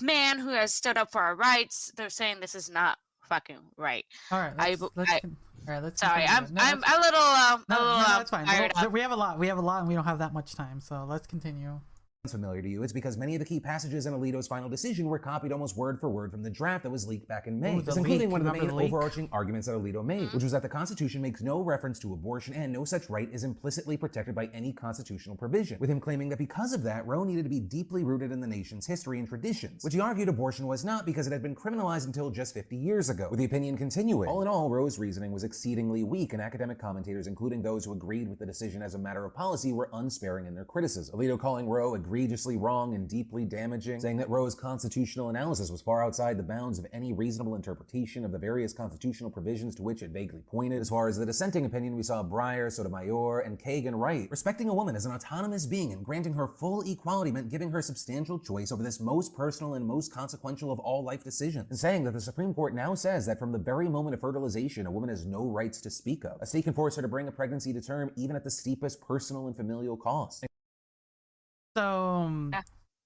man who has stood up for our rights, they're saying this is not fucking right. All right, let's sorry, continue. I'm a little that's fine. fired up. We have a lot, and we don't have that much time, so let's continue. Familiar to you, it's because many of the key passages in Alito's final decision were copied almost word for word from the draft that was leaked back in May. This including one of the main overarching arguments that Alito made, which was that the Constitution makes no reference to abortion and no such right is implicitly protected by any constitutional provision, with him claiming that because of that, Roe needed to be deeply rooted in the nation's history and traditions, which he argued abortion was not because it had been criminalized until just 50 years ago, with the opinion continuing. All in all, Roe's reasoning was exceedingly weak, and academic commentators, including those who agreed with the decision as a matter of policy, were unsparing in their criticism. Alito calling Roe egregiously wrong and deeply damaging, saying that Roe's constitutional analysis was far outside the bounds of any reasonable interpretation of the various constitutional provisions to which it vaguely pointed. As far as the dissenting opinion, we saw Breyer, Sotomayor, and Kagan write, respecting a woman as an autonomous being and granting her full equality meant giving her substantial choice over this most personal and most consequential of all life decisions, and saying that the Supreme Court now says that from the very moment of fertilization, a woman has no rights to speak of. A state can force her to bring a pregnancy to term even at the steepest personal and familial cost.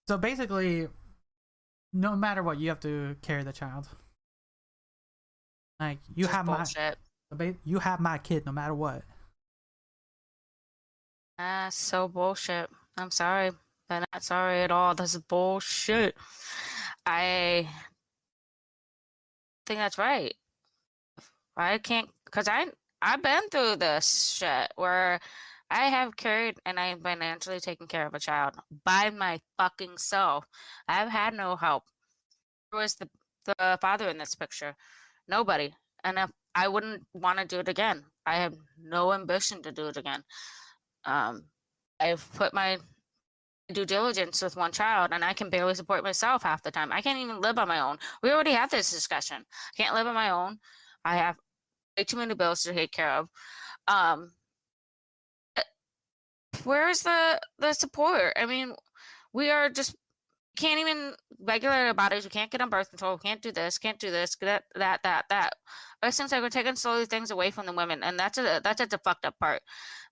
So basically, no matter what, you have to carry the child. Like you have my kid no matter what. So bullshit. I'm sorry. I'm not sorry at all. This is bullshit. I think that's right. I can't, because I've been through this shit where I have carried and I have financially taken care of a child by my fucking self. I've had no help. Where was the father in this picture? Nobody. And I wouldn't want to do it again. I have no ambition to do it again. I've put my due diligence with one child and I can barely support myself half the time. I can't even live on my own. We already had this discussion. I can't live on my own. I have way too many bills to take care of. Where's the support? I mean, we are just can't even regulate our bodies. We can't get on birth control. We can't do this. Can't do this. That. It seems like we're taking slowly things away from the women, and that's the fucked up part.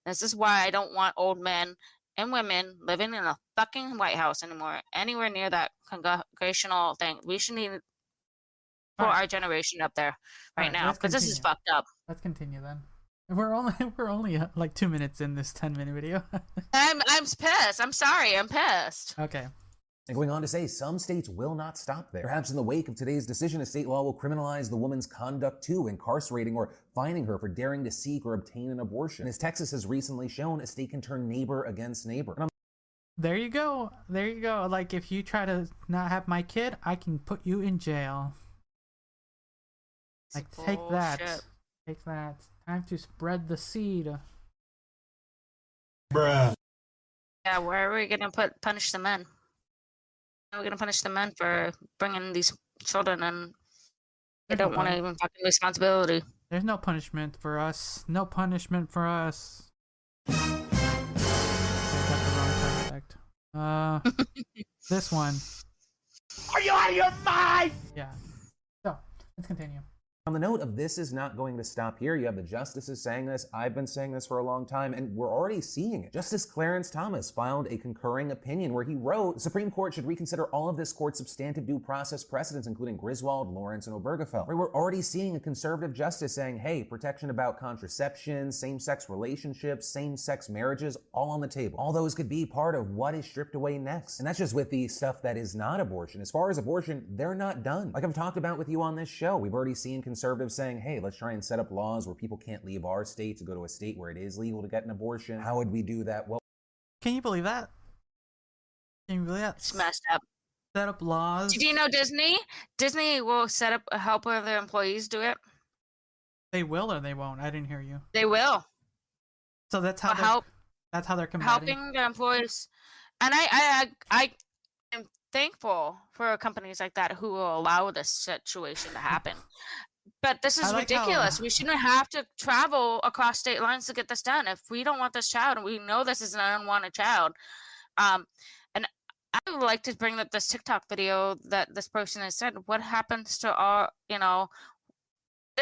This is why I don't want old men and women living in a fucking White House anymore, anywhere near that congregational thing. We should need for our generation up there right now because this is fucked up. Let's continue then. We're only like 2 minutes in this 10-minute video. I'm pissed. I'm sorry. I'm pissed. Okay. And going on to say, some states will not stop there. Perhaps in the wake of today's decision, a state law will criminalize the woman's conduct too, incarcerating or fining her for daring to seek or obtain an abortion. And as Texas has recently shown, a state can turn neighbor against neighbor. There you go. There you go. Like, if you try to not have my kid, I can put you in jail. Like, take that. Take that. Time to spread the seed. Bruh. Yeah, where are we gonna punish the men? How are we gonna punish the men for bringing these children and they don't want to even fucking responsibility? There's no punishment for us. No punishment for us. This one. Are you out of your mind? Yeah. So let's continue. On the note of this is not going to stop here, you have the justices saying this. I've been saying this for a long time, and we're already seeing it. Justice Clarence Thomas filed a concurring opinion where he wrote, the Supreme Court should reconsider all of this court's substantive due process precedents, including Griswold, Lawrence, and Obergefell. Right, we're already seeing a conservative justice saying, hey, protection about contraception, same-sex relationships, same-sex marriages, all on the table. All those could be part of what is stripped away next. And that's just with the stuff that is not abortion. As far as abortion, they're not done. Like I've talked about with you on this show, we've already seen conservatives saying, hey, let's try and set up laws where people can't leave our state to go to a state where it is legal to get an abortion. How would we do that? Well, Can you believe that? Can you believe that? It's messed up. Set up laws. Did you know Disney will set up help their employees do it? They will or they won't? I didn't hear you. They will. So that's how that's how they're combating. Helping their employees. And I am thankful for companies like that who will allow this situation to happen. But this is ridiculous. We shouldn't have to travel across state lines to get this done. If we don't want this child, and we know this is an unwanted child, and I would like to bring up this TikTok video that this person has said. What happens to our,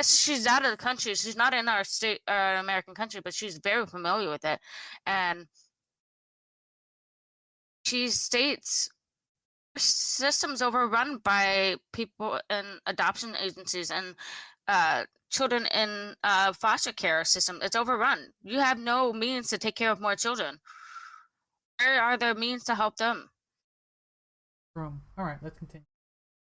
she's out of the country. She's not in our state, American country, but she's very familiar with it. And she states systems overrun by people in adoption agencies and children in foster care system. It's overrun. You have no means to take care of more children. Where are there means to help them? All right, let's continue.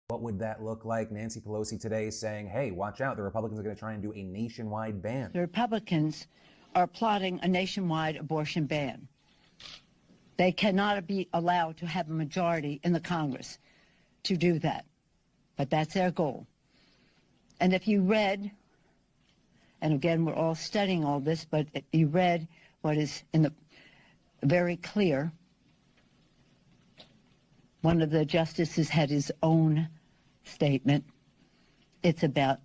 What would that look like? Nancy Pelosi today saying, hey, watch out, the Republicans are going to try and do a nationwide ban. The Republicans are plotting a nationwide abortion ban. They cannot be allowed to have a majority in the Congress to do that. But that's their goal. And if you read, and again, we're all studying all this, but if you read what is in the very clear, one of the justices had his own statement. It's about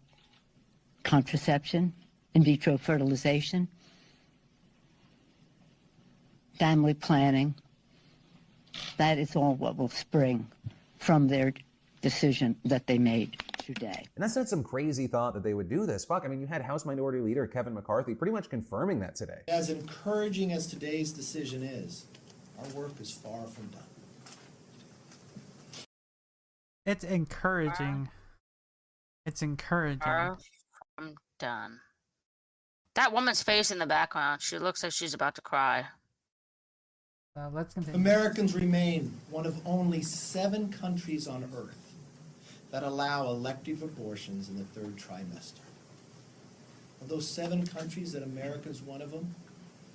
contraception, in vitro fertilization, family planning. That is all what will spring from their decision that they made today. And that's not some crazy thought that they would do this. Fuck, I mean, you had House Minority Leader Kevin McCarthy pretty much confirming that today. As encouraging as today's decision is, our work is far from done. It's encouraging. It's encouraging. Far from done. That woman's face in the background, she looks like she's about to cry. Let's continue. Americans remain one of only 7 countries on Earth that allow elective abortions in the 3rd trimester. Of those 7 countries that America's one of them,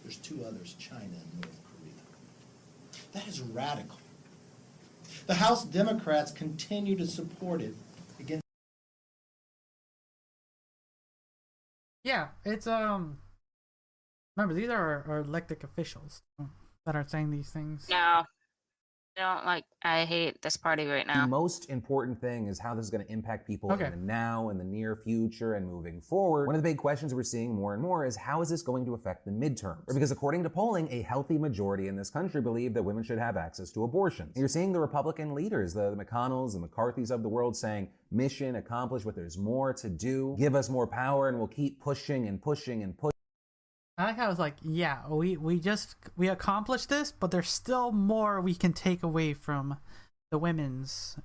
there's 2 others, China and North Korea. That is radical. The House Democrats continue to support it against. Yeah, it's remember, these are our elected officials that are saying these things. No. I hate this party right now. The most important thing is how this is going to impact people in the now, in the near future, and moving forward. One of the big questions we're seeing more and more is how is this going to affect the midterms? Because according to polling, a healthy majority in this country believe that women should have access to abortions. And you're seeing the Republican leaders, the McConnells, the McCarthys of the world saying, mission accomplished, but there's more to do. Give us more power and we'll keep pushing and pushing and pushing. I like how I was like, yeah, we accomplished this, but there's still more we can take away from the women's,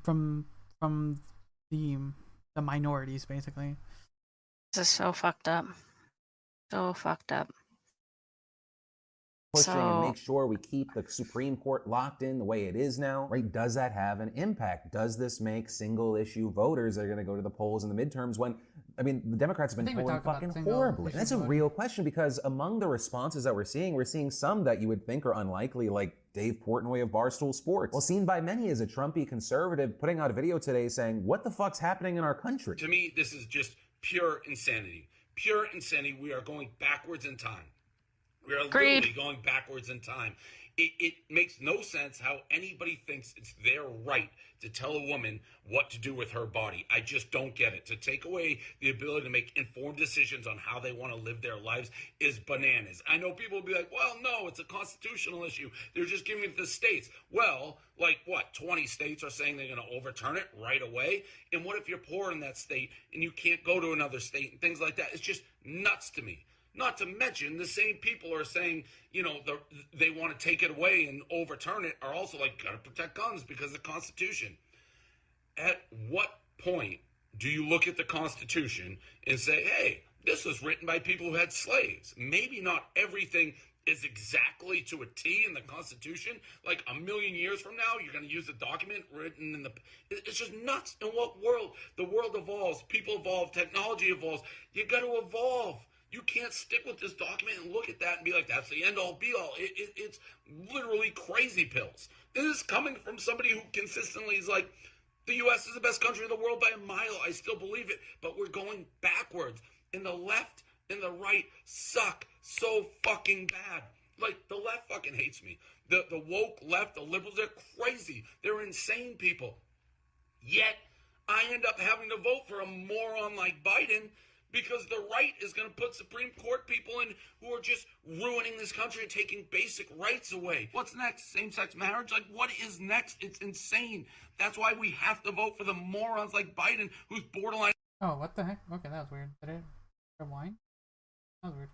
from the minorities, basically. This is so fucked up. So fucked up. Pushing and make sure we keep the Supreme Court locked in the way it is now, right? Does that have an impact? Does this make single issue voters that are going to go to the polls in the midterms when, I mean, the Democrats have been polling fucking horribly. And that's a real question because among the responses that we're seeing some that you would think are unlikely, like Dave Portnoy of Barstool Sports. Well, seen by many as a Trumpy conservative putting out a video today saying, what the fuck's happening in our country? To me, this is just pure insanity. Pure insanity. We are going backwards in time. We are literally going backwards in time. It makes no sense how anybody thinks it's their right to tell a woman what to do with her body. I just don't get it. To take away the ability to make informed decisions on how they want to live their lives is bananas. I know people will be like, well, no, it's a constitutional issue. They're just giving it to the states. Well, like what, 20 states are saying they're going to overturn it right away? And what if you're poor in that state and you can't go to another state and things like that? It's just nuts to me. Not to mention, the same people are saying, you know, they want to take it away and overturn it are also like, got to protect guns because of the Constitution. At what point do you look at the Constitution and say, hey, this was written by people who had slaves? Maybe not everything is exactly to a T in the Constitution. Like a million years from now, you're going to use the document written in the... It's just nuts. In what world? The world evolves. People evolve. Technology evolves. You got to evolve. You can't stick with this document and look at that and be like, that's the end-all, be-all. It's literally crazy pills. This is coming from somebody who consistently is like, the U.S. is the best country in the world by a mile. I still believe it, but we're going backwards. And the left and the right suck so fucking bad. Like, the left fucking hates me. The woke left, the liberals, they're crazy. They're insane people. Yet, I end up having to vote for a moron like Biden because the right is going to put Supreme Court people in who are just ruining this country and taking basic rights away. What's next? Same-sex marriage? Like, what is next? It's insane. That's why we have to vote for the morons like Biden, who's borderline... Oh, what the heck? Okay, that was weird. Did it rewind? That was weird.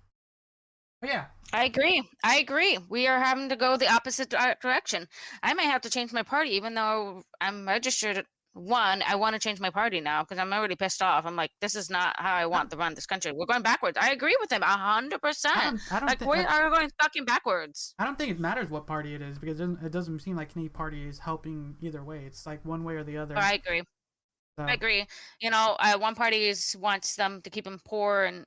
But yeah. I agree. We are having to go the opposite direction. I may have to change my party, even though I'm registered. One, I want to change my party now because I'm already pissed off. I'm like, this is not how I want to run this country. We're going backwards. I agree with him 100%. Like, we are going fucking backwards. I don't think it matters what party it is because it doesn't seem like any party is helping either way. It's like one way or the other. I agree. So. I agree. You know, one party wants them to keep them poor and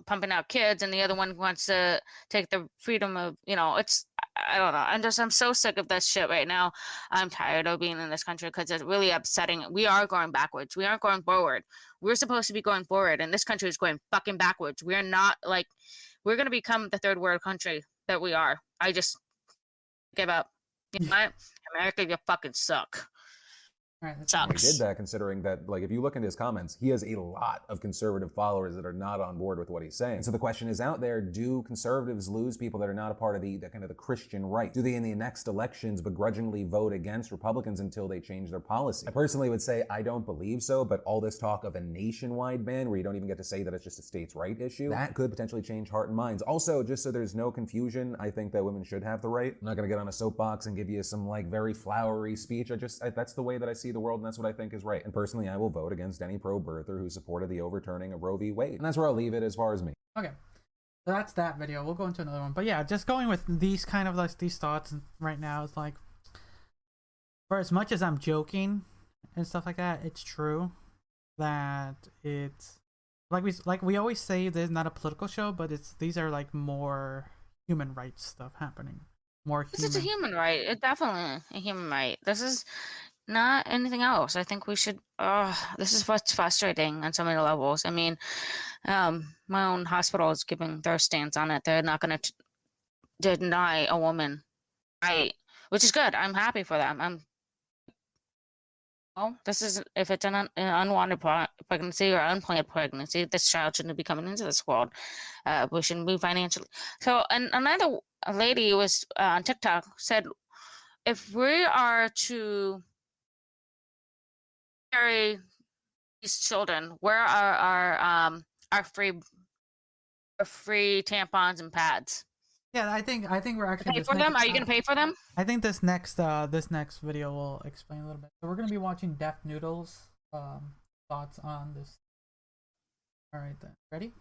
pumping out kids, and the other one wants to take the freedom of, you know, it's, I don't know. I'm so sick of this shit right now. I'm tired of being in this country because it's really upsetting. We are going backwards. We aren't going forward. We're supposed to be going forward, and this country is going fucking backwards. We're not like, we're going to become the third world country that we are. I just give up. You know what? America, you fucking suck. Right, sucks. He did that considering that, like, if you look into his comments, he has a lot of conservative followers that are not on board with what he's saying. And so the question is out there, do conservatives lose people that are not a part of the kind of the Christian right? Do they in the next elections begrudgingly vote against Republicans until they change their policy? I personally would say I don't believe so, but all this talk of a nationwide ban where you don't even get to say that it's just a states' right issue, that could potentially change heart and minds. Also, just so there's no confusion, I think that women should have the right. I'm not going to get on a soapbox and give you some like very flowery speech. That's the way that I see the world, and that's what I think is right. And personally, I will vote against any pro-birther who supported the overturning of Roe v. Wade. And that's where I'll leave it as far as me. Okay. So that's that video. We'll go into another one. But yeah, just going with these kind of like these thoughts right now is like, for as much as I'm joking and stuff like that, it's true that it's like we always say this is not a political show, but these are like more human rights stuff happening. More human. This is a human right. It's definitely a human right. This is not anything else. I think we should. This is what's frustrating on so many levels. I mean, my own hospital is giving their stance on it. They're not going to deny a woman right, which is good. I'm happy for them. This is, if it's an unwanted pregnancy or unplanned pregnancy, this child shouldn't be coming into this world. We shouldn't be financially. So, and another lady was on TikTok said, if we are to carry these children, where are our free tampons and pads? Yeah, I think we're actually pay for them. Are you gonna pay for them? I think this next video will explain a little bit. So we're gonna be watching Deaf Noodle's thoughts on this. All right then, ready?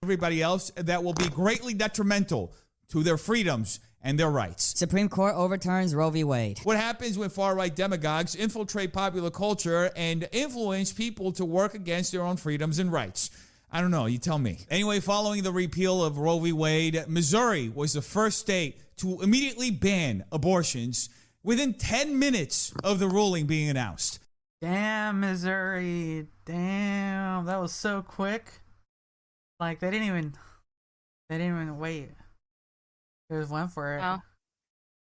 Everybody else, that will be greatly detrimental to their freedoms and their rights. Supreme Court overturns Roe v. Wade. What happens when far-right demagogues infiltrate popular culture and influence people to work against their own freedoms and rights? I don't know. You tell me. Anyway, following the repeal of Roe v. Wade, Missouri was the first state to immediately ban abortions within 10 minutes of the ruling being announced. Damn, Missouri. Damn, that was so quick. Like, they didn't even wait. Just went for it. Oh.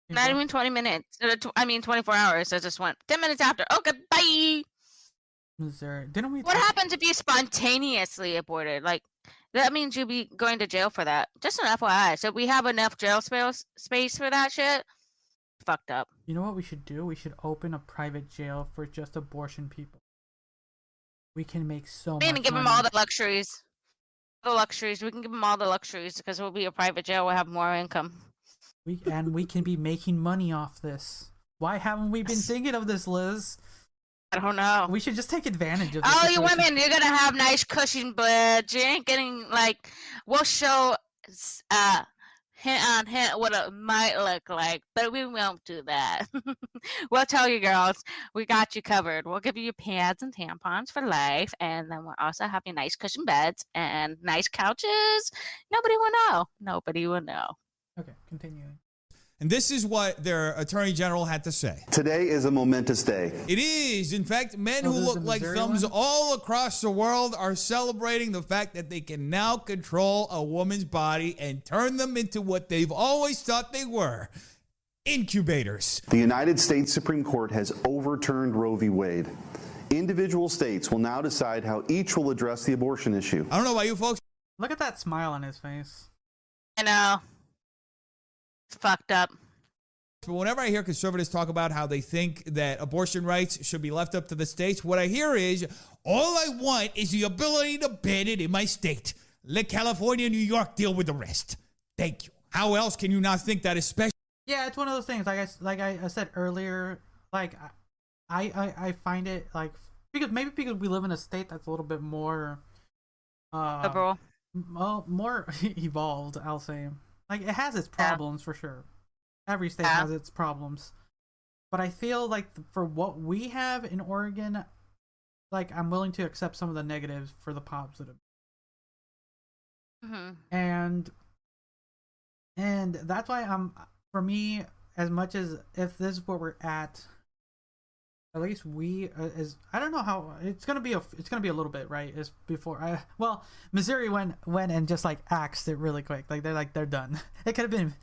Not even 20 minutes. 24 hours. I just went 10 minutes after. Okay, bye. Missouri. Didn't we? What happens if you spontaneously aborted? Like, that means you'd be going to jail for that. Just an FYI. So we have enough jail space for that shit? Fucked up. You know what we should do? We should open a private jail for just abortion people. We can make so much money. Give them all the luxuries. We can give them all the luxuries because we'll be a private jail. We'll have more income. We can be making money off this. Why haven't we been thinking of this, Liz? I don't know. We should just take advantage of this. Oh, you women, you're gonna have nice cushion beds. You ain't getting like. We'll show hint on hint what it might look like, but we won't do that. We'll tell you girls, we got you covered. We'll give you pads and tampons for life, and then we'll also have you nice cushion beds and nice couches. Nobody will know. Okay, continuing. And this is what their attorney general had to say. Today is a momentous day. It is. In fact, men who look like thumbs all across the world are celebrating the fact that they can now control a woman's body and turn them into what they've always thought they were, incubators. The United States Supreme Court has overturned Roe v. Wade. Individual states will now decide how each will address the abortion issue. I don't know about you folks. Look at that smile on his face. I know. It's fucked up. But whenever I hear conservatives talk about how they think that abortion rights should be left up to the states, what I hear is, all I want is the ability to ban it in my state. Let California and New York deal with the rest. Thank you. How else can you not think that, especially? Yeah, it's one of those things. Like I said earlier, like I find it like because we live in a state that's a little bit more liberal, more evolved. I'll say. Like, it has its problems, for sure. Every state has its problems. But I feel like for what we have in Oregon, like, I'm willing to accept some of the negatives for the positive. Mm-hmm. And that's why for me, as much as if this is where we're at least we I don't know how it's gonna be a little bit, right? Is before Missouri went and just like axed it really quick. Like they're done. It could have been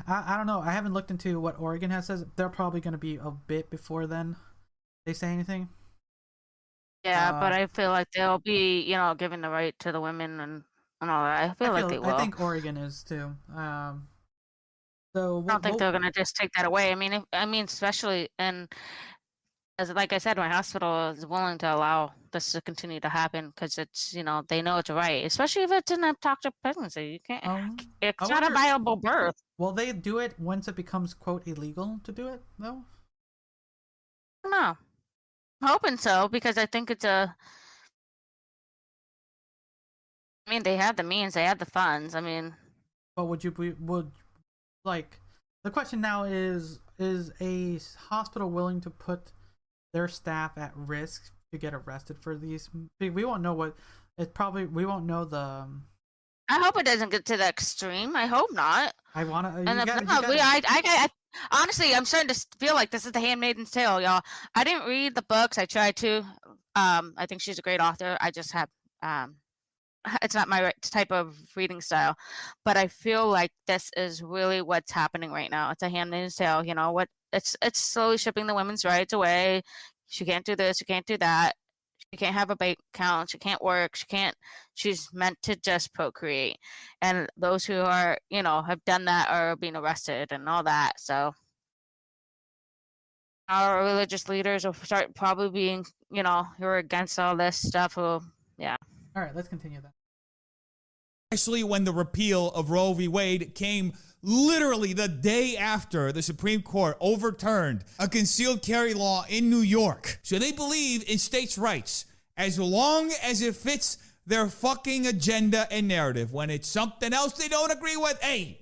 I don't know. I haven't looked into what Oregon has says. They're probably gonna be a bit before then they say anything. Yeah, but I feel like they'll be, giving the right to the women and all that. I feel like they will. I think Oregon is too. So I don't think they're gonna just take that away. I mean, especially as like I said, my hospital is willing to allow this to continue to happen because it's, they know it's right, especially if it's an ectopic pregnancy. You can't. It's not a viable birth. Will they do it once it becomes quote illegal to do it though? No, I'm hoping so because I think it's they have the means, they have the funds. But would the question now is a hospital willing to put their staff at risk to get arrested for these? We won't know we won't know the. I hope it doesn't get to the extreme. I hope not. I want to. And I honestly, I'm starting to feel like this is the Handmaid's Tale, y'all. I didn't read the books. I tried to. I think she's a great author. I just have. It's not my type of reading style, but I feel like this is really what's happening right now. It's a Handmaid's Tale. It's slowly stripping the women's rights away. She can't do this. She can't do that. She can't have a bank account. She can't work. She's meant to just procreate. And those who are, have done that are being arrested and all that. So our religious leaders will start probably being, who are against all this stuff. Yeah. All right, let's continue that. Especially when the repeal of Roe v. Wade came literally the day after the Supreme Court overturned a concealed carry law in New York. So they believe in states' rights as long as it fits their fucking agenda and narrative. When it's something else they don't agree with, hey,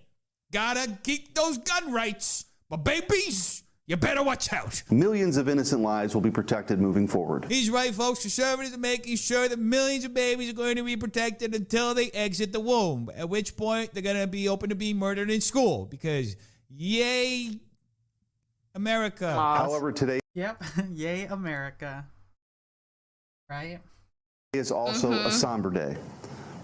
gotta keep those gun rights. But babies, you better watch out. Millions of innocent lives will be protected moving forward. He's right, folks. Conservatives are making sure that millions of babies are going to be protected until they exit the womb, at which point they're going to be open to being murdered in school because, yay, America. However, today... Yep, yay, America. Right? ...is also a somber day.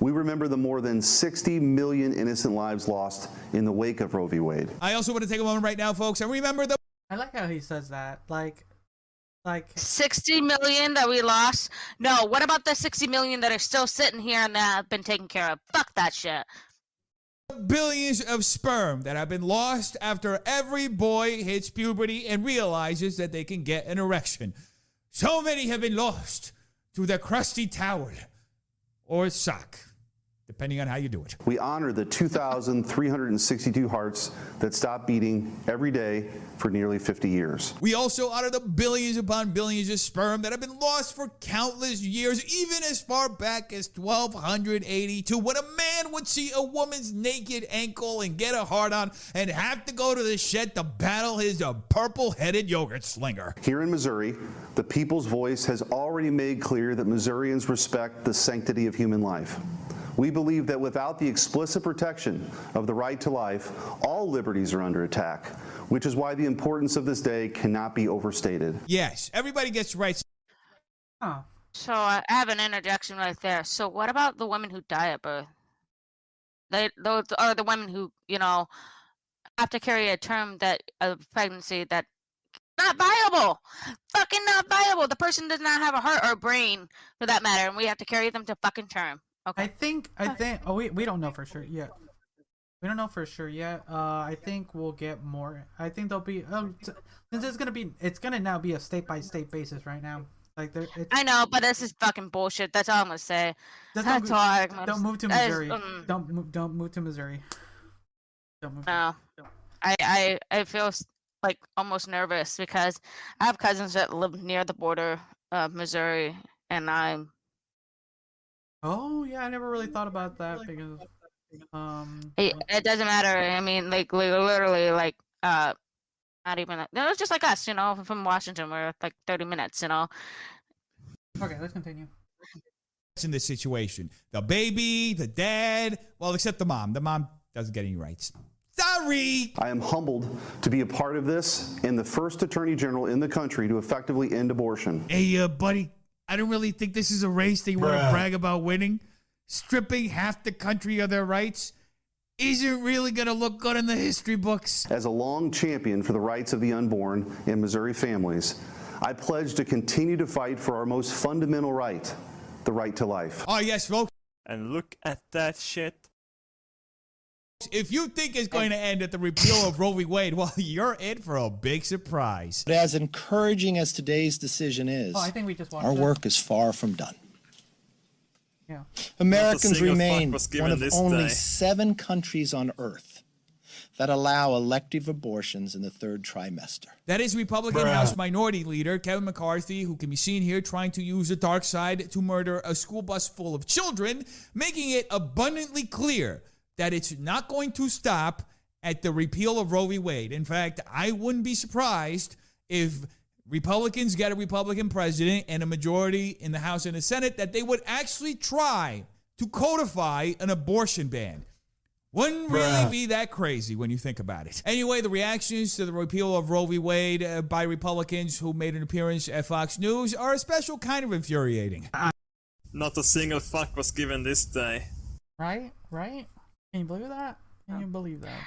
We remember the more than 60 million innocent lives lost in the wake of Roe v. Wade. I also want to take a moment right now, folks, and remember the. I like how he says that. Like 60 million that we lost. No, what about the 60 million that are still sitting here and that have been taken care of? Fuck that shit. Billions of sperm that have been lost after every boy hits puberty and realizes that they can get an erection. So many have been lost to the crusty towel or sock, depending on how you do it. We honor the 2,362 hearts that stopped beating every day for nearly 50 years. We also honor the billions upon billions of sperm that have been lost for countless years, even as far back as 1282, when a man would see a woman's naked ankle and get a hard-on and have to go to the shed to battle his purple-headed yogurt slinger. Here in Missouri, the people's voice has already made clear that Missourians respect the sanctity of human life. We believe that without the explicit protection of the right to life, all liberties are under attack, which is why the importance of this day cannot be overstated. Yes, everybody gets rights. Oh. So I have an interjection right there. So what about the women who die at birth? Those are the women who, have to carry a term that of pregnancy that not viable. Fucking not viable. The person does not have a heart or a brain for that matter, and we have to carry them to fucking term. Okay. I think. Oh, we don't know for sure yet. We don't know for sure yet. I think we'll get more. I think there'll be. Since it's gonna now be a state by state basis right now. Like I know, but this is fucking bullshit. That's all I'm gonna say. That's all I'm gonna Don't move to Missouri. Don't move to Missouri. Don't move. No. I feel like almost nervous because I have cousins that live near the border of Missouri, and I'm. Oh yeah, I never really thought about that because it doesn't matter. I mean, like literally, like not even. It's just like us, from Washington. We're like 30 minutes, Okay, let's continue. In this situation, the baby, the dad, well, except the mom. The mom doesn't get any rights. Sorry. I am humbled to be a part of this and the first attorney general in the country to effectively end abortion. Hey, buddy. I don't really think this is a race they want to brag about winning. Stripping half the country of their rights isn't really going to look good in the history books. As a long champion for the rights of the unborn in Missouri families, I pledge to continue to fight for our most fundamental right, the right to life. Oh, yes, folks. And look at that shit. If you think it's going to end at the repeal of Roe v. Wade, well, you're in for a big surprise. But as encouraging as today's decision is, I think we just our work is far from done. Yeah. Americans remain one of only 7 countries on Earth that allow elective abortions in the 3rd trimester. That is Republican House Minority Leader Kevin McCarthy, who can be seen here trying to use the dark side to murder a school bus full of children, making it abundantly clear that it's not going to stop at the repeal of Roe v. Wade. In fact, I wouldn't be surprised if Republicans get a Republican president and a majority in the House and the Senate that they would actually try to codify an abortion ban. Wouldn't really be that crazy when you think about it. Anyway, the reactions to the repeal of Roe v. Wade by Republicans who made an appearance at Fox News are a special kind of infuriating. Not a single fuck was given this day. Right? Can you believe that? Can you believe that?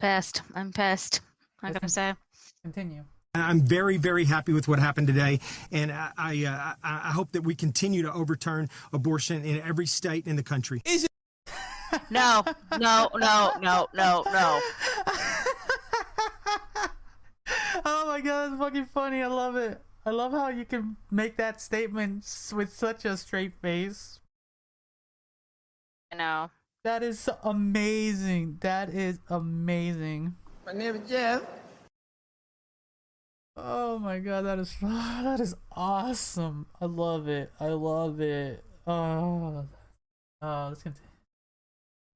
Pissed. I'm pissed. I'm gonna say. Continue. I'm very, very happy with what happened today, and I hope that we continue to overturn abortion in every state in the country. Is it? No. Oh my god, that's fucking funny. I love it. I love how you can make that statement with such a straight face. I know. That is amazing. That is amazing. My name is Jeff. Oh my god, that is awesome. I love it. Let's continue.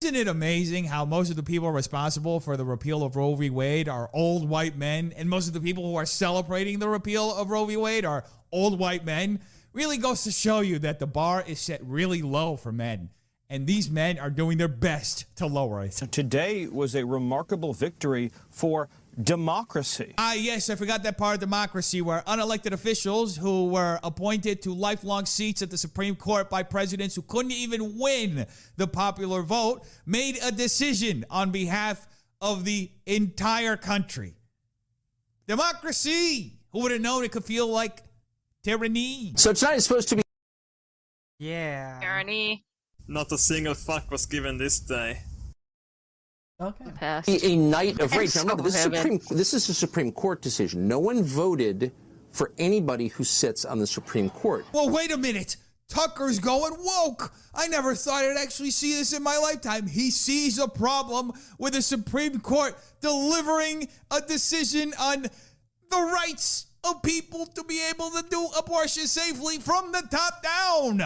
Isn't it amazing how most of the people responsible for the repeal of Roe v. Wade are old white men, and most of the people who are celebrating the repeal of Roe v. Wade are old white men? Really goes to show you that the bar is set really low for men. and these men are doing their best to lower it. Today was a remarkable victory for democracy. Yes, I forgot that part of democracy where unelected officials who were appointed to lifelong seats at the Supreme Court by presidents who couldn't even win the popular vote made a decision on behalf of the entire country. Democracy! Who would have known it could feel like tyranny? So tonight is supposed to be... Yeah. Tyranny. Not a single fuck was given this day. Okay. A night of rage. Now, So remember, this is a Supreme Court decision. No one voted for anybody who sits on the Supreme Court. Well, wait a minute. Tucker's going woke. I never thought I'd actually see this in my lifetime. He sees a problem with the Supreme Court delivering a decision on the rights of people to be able to do abortion safely from the top down.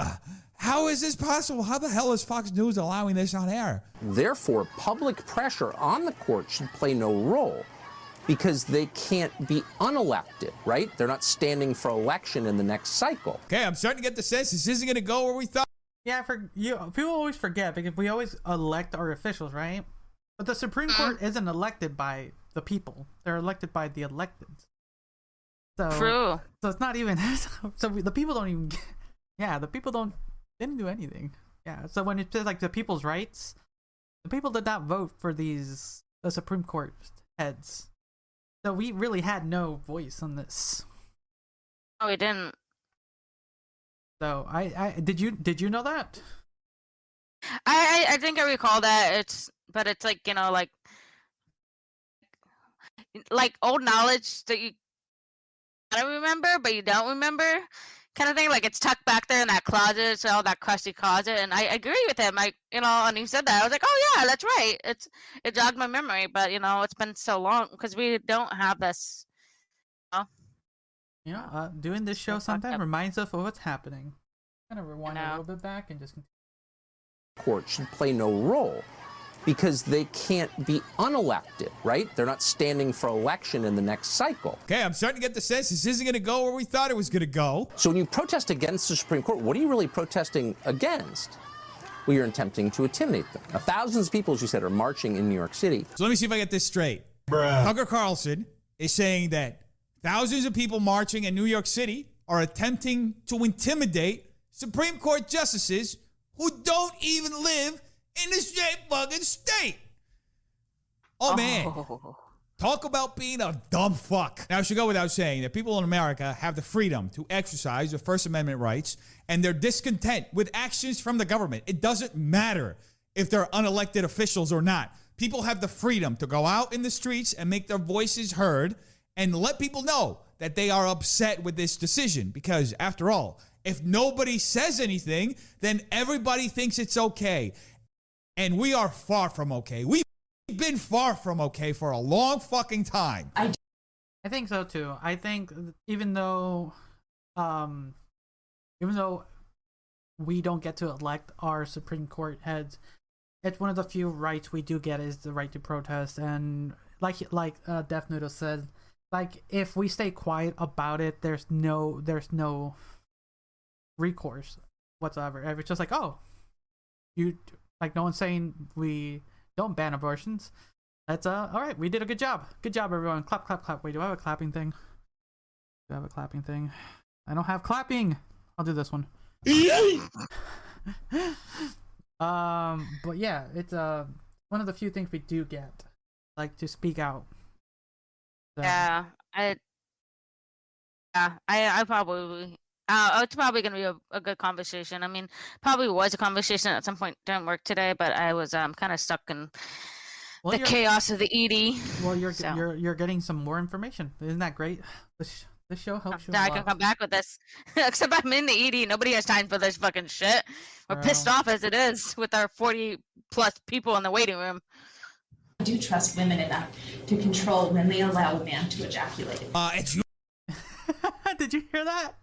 How is this possible? How the hell is Fox News allowing this on air? Therefore, public pressure on the court should play no role because they can't be unelected, right? They're not standing for election in the next cycle. Okay, I'm starting to get the sense this isn't going to go where we thought. Yeah, people always forget because we always elect our officials, right? But the Supreme Court isn't elected by the people; they're elected by the elected. So, True. So it's not even. So the people don't even. Yeah, the people didn't do anything. Yeah. So when it says like the people's rights, the people did not vote for the Supreme Court heads. So we really had no voice on this. No, we didn't. So I did you know that? I think I recall that. But it's like, you know, like old knowledge that you I don't remember, but you don't remember, kind of thing. Like it's tucked back there in that closet, so all that crusty closet. And I agree with him. And he said that. I was like, oh yeah, that's right. It jogged my memory, but it's been so long because we don't have this. Doing this show sometimes reminds us of what's happening. Kind of rewind a little bit back and just. Court should play no role because they can't be unelected, right? They're not standing for election in the next cycle. Okay, I'm starting to get the sense this isn't going to go where we thought it was going to go. So when you protest against the Supreme Court, what are you really protesting against? Well, you're attempting to intimidate them. Now, thousands of people, as you said, are marching in New York City. So let me see if I get this straight. Tucker Carlson is saying that thousands of people marching in New York City are attempting to intimidate Supreme Court justices who don't even live in the same fucking state. Oh, man. Talk about being a dumb fuck. Now, it should go without saying that people in America have the freedom to exercise their First Amendment rights, and they're discontent with actions from the government. It doesn't matter if they're unelected officials or not. People have the freedom to go out in the streets and make their voices heard and let people know that they are upset with this decision. Because, after all, if nobody says anything, then everybody thinks it's okay. And we are far from okay. We've been far from okay for a long fucking time. I think so too. I think even though we don't get to elect our Supreme Court heads, it's one of the few rights we do get is the right to protest. And like Death Noodle said, like if we stay quiet about it, there's no recourse whatsoever. It's just like, oh, you. Like, no one's saying we don't ban abortions. That's, all right, we did a good job. Good job, everyone. Clap, clap, clap. Wait, do I have a clapping thing? I don't have clapping. I'll do this one. But yeah, it's, one of the few things we do get. Like, to speak out. So. Yeah, I probably... it's probably going to be a good conversation. I mean, probably was a conversation at some point during work today, but I was kind of stuck in the chaos of the ED. Well, you're getting some more information. Isn't that great? This show helps you. I can come back with this. Except I'm in the ED. Nobody has time for this fucking shit. We're pissed off as it is with our 40 plus people in the waiting room. I do trust women enough to control when they allow a man to ejaculate. It's you. Did you hear that?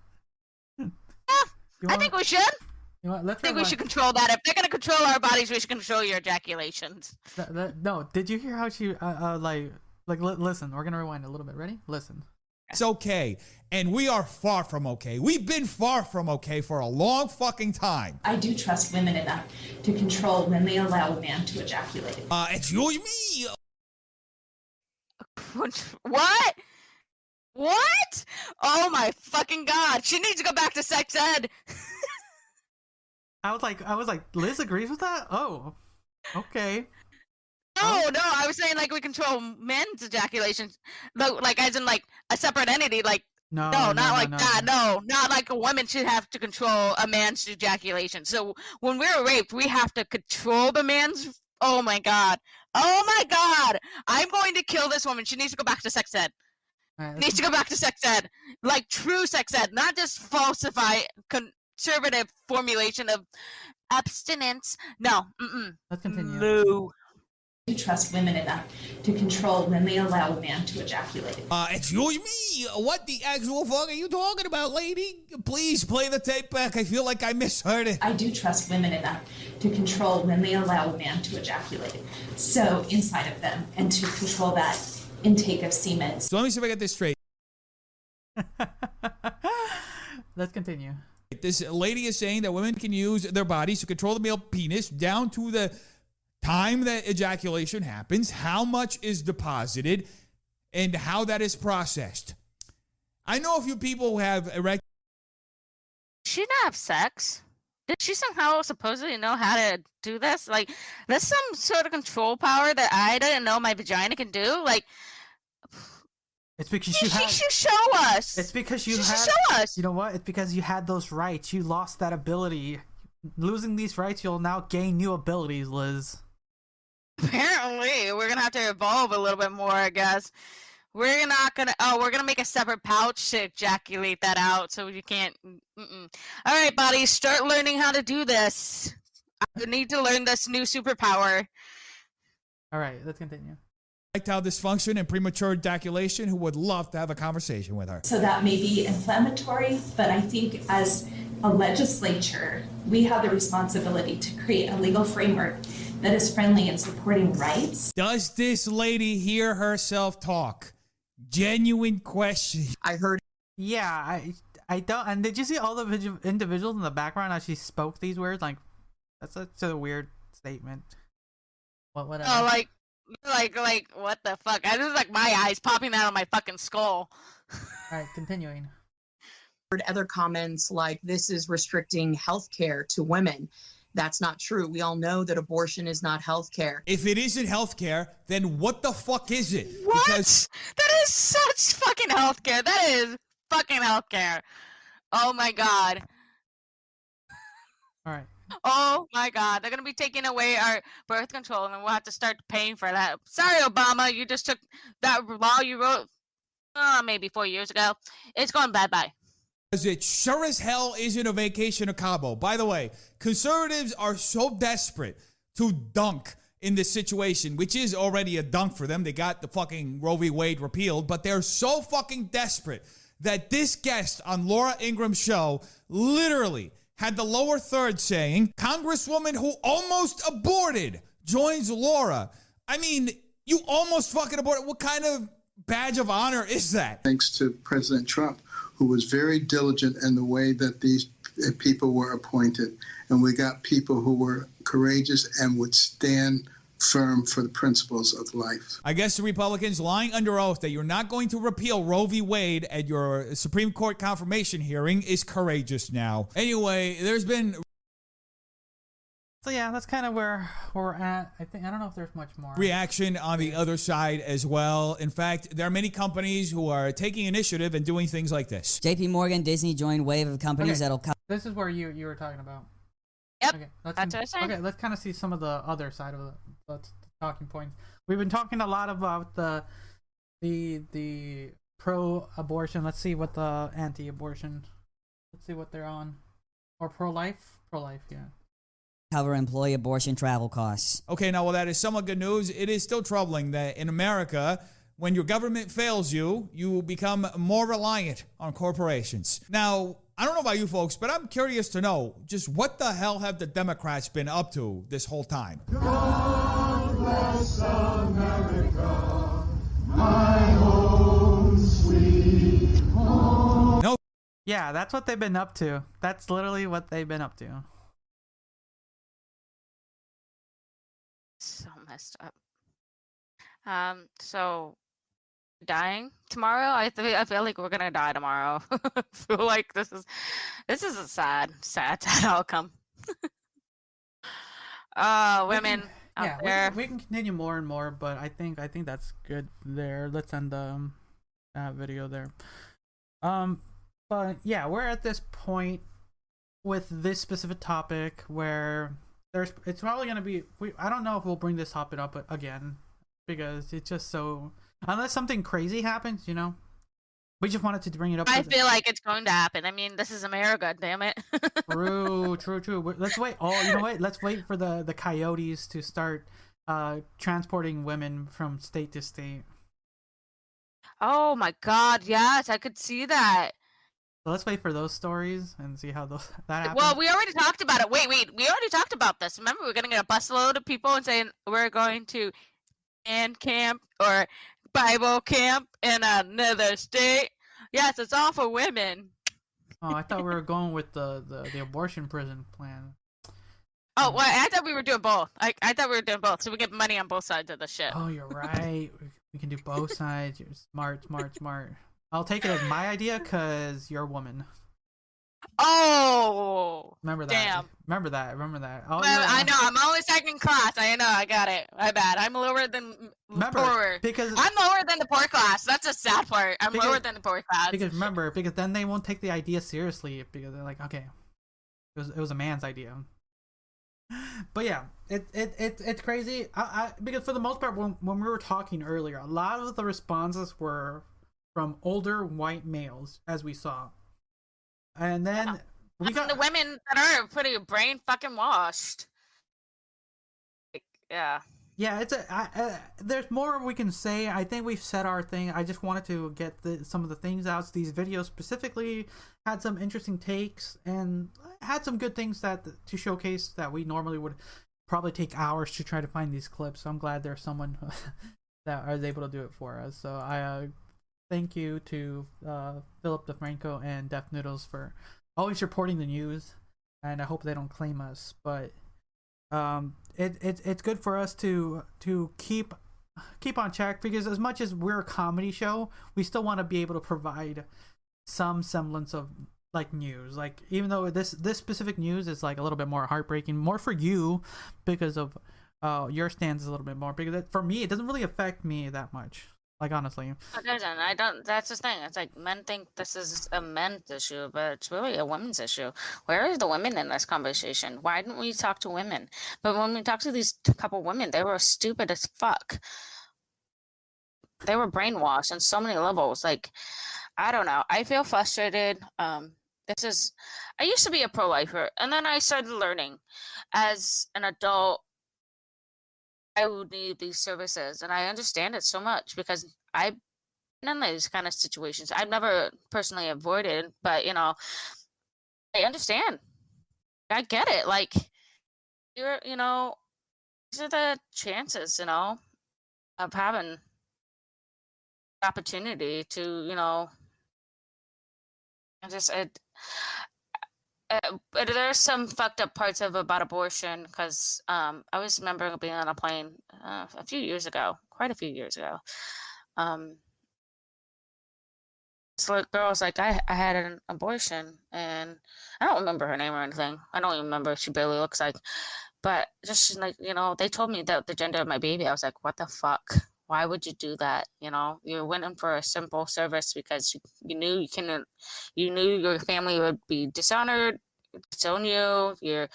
I think we should. I think we should control that. If they're going to control our bodies, we should control your ejaculations. No, did you hear how she, listen, we're going to rewind a little bit. Ready? Listen. It's okay. And we are far from okay. We've been far from okay for a long fucking time. I do trust women enough to control when they allow a man to ejaculate. It's you and me. What? What? Oh my fucking God. She needs to go back to sex ed. I was like, Liz agrees with that? Oh, okay. No, I was saying like we control men's ejaculations. Like as in like a separate entity, like No, not like that. No, not like a woman should have to control a man's ejaculation. So when we're raped, we have to control the man's. Oh my God. I'm going to kill this woman. She needs to go back to sex ed. Needs to go back to sex ed. Like true sex ed, not just falsify conservative formulation of abstinence. No. Let's continue. No. I do trust women enough to control when they allow a man to ejaculate. It's you and me. What the actual fuck are you talking about, lady? Please play the tape back. I feel like I misheard it. I do trust women enough to control when they allow a man to ejaculate. So inside of them, and to control that intake of semen. So let me see if I get this straight. Let's continue. This lady is saying that women can use their bodies to control the male penis down to the time that ejaculation happens, how much is deposited, and how that is processed. I know a few people who have erect. She didn't have sex. Did she somehow supposedly know how to do this? Like, that's some sort of control power that I didn't know my vagina can do. Like, it's because she should show us. It's because she should show us. You know what? It's because you had those rights. You lost that ability. Losing these rights, you'll now gain new abilities, Liz. Apparently, we're gonna have to evolve a little bit more, I guess. We're gonna make a separate pouch to ejaculate that out, so you can't. All right, buddy, start learning how to do this. I need to learn this new superpower. All right, let's continue. Erectile dysfunction and premature ejaculation who would love to have a conversation with her. So that may be inflammatory, but I think as a legislature, we have the responsibility to create a legal framework that is friendly in supporting rights. Does this lady hear herself talk? Genuine question. I heard. Yeah, I don't. And did you see all the individuals in the background as she spoke these words? Like, that's such a weird statement. Whatever. Oh, like what the fuck? I just like my eyes popping out of my fucking skull. All right, continuing. Other comments like this is restricting health care to women. That's not true. We all know that abortion is not health care. If it isn't health care, then what the fuck is it? What? Because that is such fucking health care. That is fucking health care. Oh my God. All right. Oh my God. They're going to be taking away our birth control and we'll have to start paying for that. Sorry, Obama. You just took that law you wrote maybe 4 years ago. It's going bye-bye. Because it sure as hell isn't a vacation to Cabo. By the way, conservatives are so desperate to dunk in this situation, which is already a dunk for them. They got the fucking Roe v. Wade repealed, but they're so fucking desperate that this guest on Laura Ingram's show literally had the lower third saying, Congresswoman who almost aborted joins Laura. I mean, you almost fucking aborted. What kind of badge of honor is that? Thanks to President Trump, who was very diligent in the way that these people were appointed. And we got people who were courageous and would stand firm for the principles of life. I guess the Republicans lying under oath that you're not going to repeal Roe v. Wade at your Supreme Court confirmation hearing is courageous now. Anyway, there's been... So yeah, that's kind of where we're at. I don't know if there's much more. Reaction on the other side as well. In fact, there are many companies who are taking initiative and doing things like this. JP Morgan, Disney joined wave of companies that'll come. This is where you were talking about. Yep. Okay, that's what I was saying. Okay, let's kind of see some of the other side of the talking points. We've been talking a lot about the pro-abortion. Let's see what the anti-abortion. Let's see what they're on. Or pro-life? Pro-life, yeah. Cover employee abortion travel costs. Okay, now, while that is somewhat good news, it is still troubling that in America, when your government fails you, you become more reliant on corporations. Now, I don't know about you folks, but I'm curious to know just what the hell have the Democrats been up to this whole time? God bless America, my home. No. Yeah, that's what they've been up to. That's literally what they've been up to. So messed up. So dying tomorrow. I feel like we're gonna die tomorrow. I feel like this is a sad outcome. Women out there. We can continue more and more, but I think that's good there. Let's end the video there. But yeah, we're at this point with this specific topic where it's probably gonna be. I don't know if we'll bring this topic up again because it's just so. Unless something crazy happens, you know. We just wanted to bring it up. I feel like it's going to happen. I mean, this is America, damn it. True. Let's wait. Oh, you know what? Let's wait for the coyotes to start transporting women from state to state. Oh my God! Yes, I could see that. So let's wait for those stories and see how that happens. Well, we already talked about it. Wait, we already talked about this. Remember, we're gonna get a busload of people and saying we're going to and camp or Bible camp in another state. Yes, it's all for women. Oh, I thought we were going with the abortion prison plan. Oh, well, I thought we were doing both. I thought we were doing both, so we get money on both sides of the shit. Oh, you're right. We can do both sides. You're smart. I'll take it as my idea because you're a woman. Oh, remember that. Damn. Remember that. Oh, I know. I'm only second class. I know. I got it. My bad. I'm lower than poor. Because I'm lower than the poor class. That's a sad part. I'm lower than the poor class. Because then they won't take the idea seriously because they're like, okay, it was a man's idea. But yeah, it's crazy. Because for the most part, when we were talking earlier, a lot of the responses were from older white males, as we saw. And then we got the women that are pretty brain fucking washed. Yeah. Yeah, there's more we can say. I think we've said our thing. I just wanted to get some of the things out. These videos specifically had some interesting takes and had some good things to showcase that we normally would probably take hours to try to find these clips. So I'm glad there's someone that is able to do it for us. So I thank you to Philip DeFranco and Def Noodles for always reporting the news, and I hope they don't claim us. But it's good for us to keep on check, because as much as we're a comedy show, we still want to be able to provide some semblance of like news. Like, even though this specific news is like a little bit more heartbreaking, more for you because of your stance is a little bit more, because for me it doesn't really affect me that much. Like, honestly. It doesn't. I don't. That's the thing. It's like men think this is a men's issue, but it's really a women's issue. Where are the women in this conversation? Why didn't we talk to women? But when we talked to these couple women, they were stupid as fuck. They were brainwashed on so many levels. Like, I don't know. I feel frustrated. I used to be a pro-lifer, and then I started learning as an adult. I would need these services, and I understand it so much because I've been in these kind of situations. I've never personally avoided, but I understand. I get it. Like, these are the chances, of having opportunity to, but there's some fucked up parts about abortion, because I always remember being on a plane quite a few years ago. This little girl was like, I had an abortion, and I don't remember her name or anything. I don't even remember if she barely looks like, but just like, they told me that the gender of my baby. I was like, what the fuck? Why would you do that? You went in for a simple service because you knew you knew your family would be dishonored, disown you. Your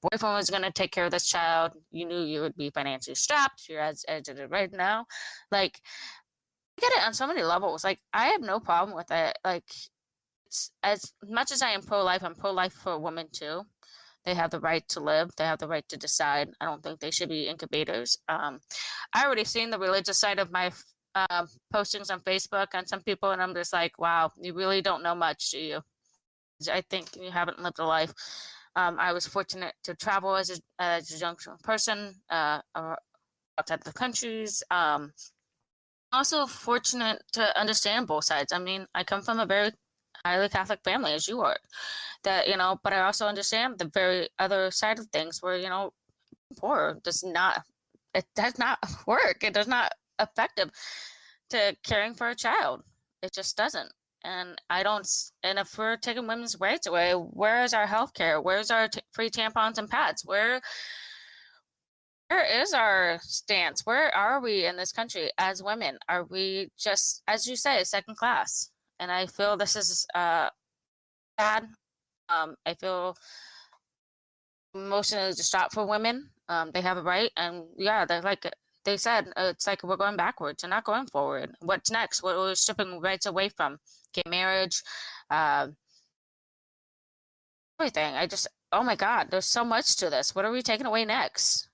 boyfriend was going to take care of this child. You knew you would be financially strapped. You're as it is right now. Like, I get it on so many levels. Like, I have no problem with it. Like, as much as I am pro-life, I'm pro-life for women too. They have the right to live. They have the right to decide. I don't think they should be incubators. I already seen the religious side of my postings on Facebook on some people, and I'm just like, wow, you really don't know much, do you? I think you haven't lived a life. I was fortunate to travel as a young person outside the countries. Also fortunate to understand both sides. I mean, I come from a very highly Catholic family, as you are. That, you know, but I also understand the very other side of things where, you know, poor does not work. It does not effective to caring for a child. It just doesn't. And I don't. And if we're taking women's rights away, where is our health care? Where's our free tampons and pads? Where is our stance? Where are we in this country as women? Are we just, as you say, second class? And I feel this is sad. I feel emotionally distraught for women. They have a right, and yeah, they're like they said, it's like we're going backwards and not going forward. What's next? What we're stripping rights away from? Gay marriage, everything. Oh my God, there's so much to this. What are we taking away next?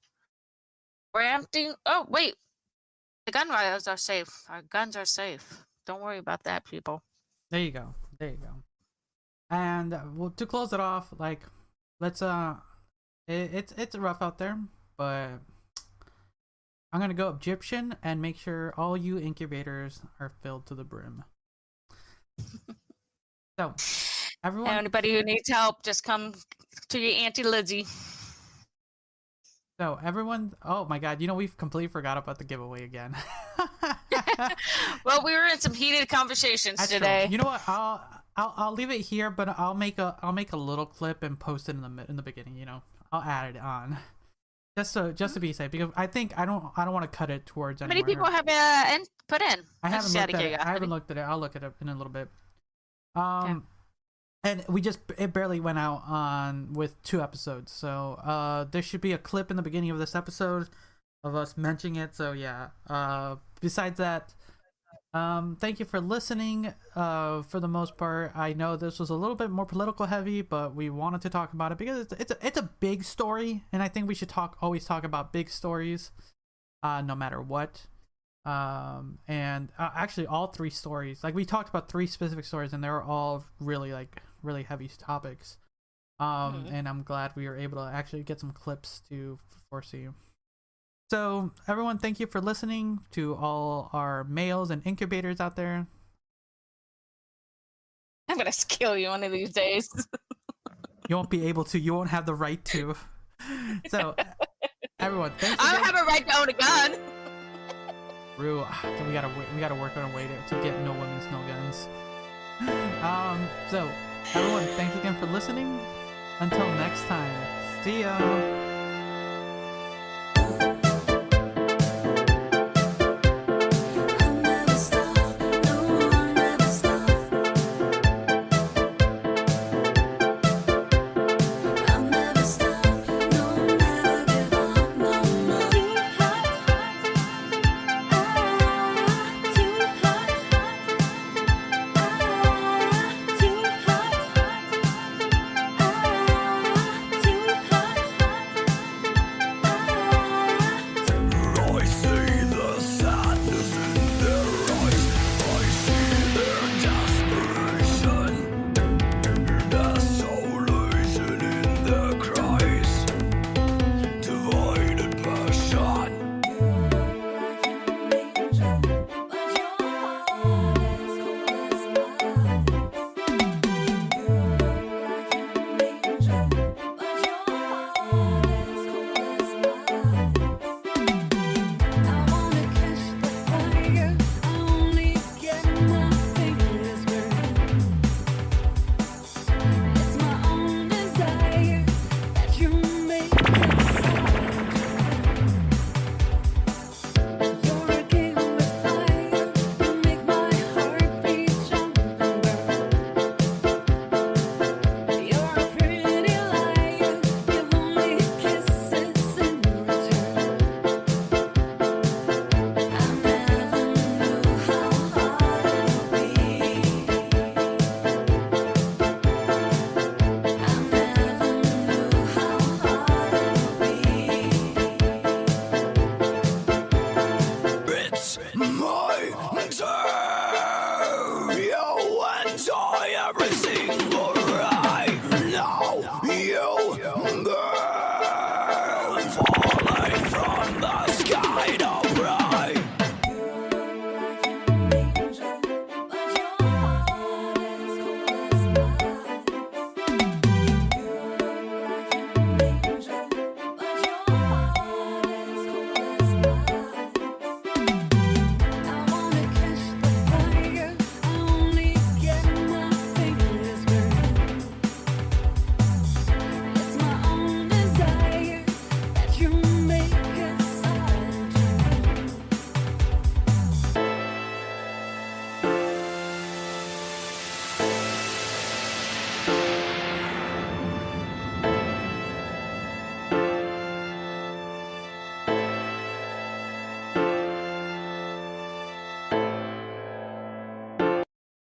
We're emptying. Oh wait, the gun rights are safe. Our guns are safe. Don't worry about that, people. There you go. There you go. And well, to close it off, like, let's it's rough out there, but I'm gonna go Egyptian and make sure all you incubators are filled to the brim. So, everyone, anybody who needs help, just come to your Auntie Lizzie. So everyone, oh my God, you know, we've completely forgot about the giveaway again. Well, we were in some heated conversations today. True. You know what? I'll leave it here, but I'll make a little clip and post it in the beginning. You know, I'll add it on just to be safe, because I don't want to cut it towards. How many people have put in? I haven't looked at it. I'll look at it in a little bit. Okay. And it barely went out on with 2 episodes, so there should be a clip in the beginning of this episode of us mentioning it. So yeah. Besides that, thank you for listening. For the most part, I know this was a little bit more political heavy, but we wanted to talk about it because it's a big story, and I think we should always talk about big stories, no matter what. And actually, all 3 stories, like we talked about 3 specific stories, and they were all really heavy topics. And I'm glad we were able to actually get some clips to foresee. So everyone, thank you for listening to all our males and incubators out there. I'm gonna kill you one of these days. You won't be able to. You won't have the right to. So everyone, thanks again. I don't have a right to own a gun. Rue, we gotta work on a way to get no women's no guns. So everyone, thanks again for listening. Until next time, see ya.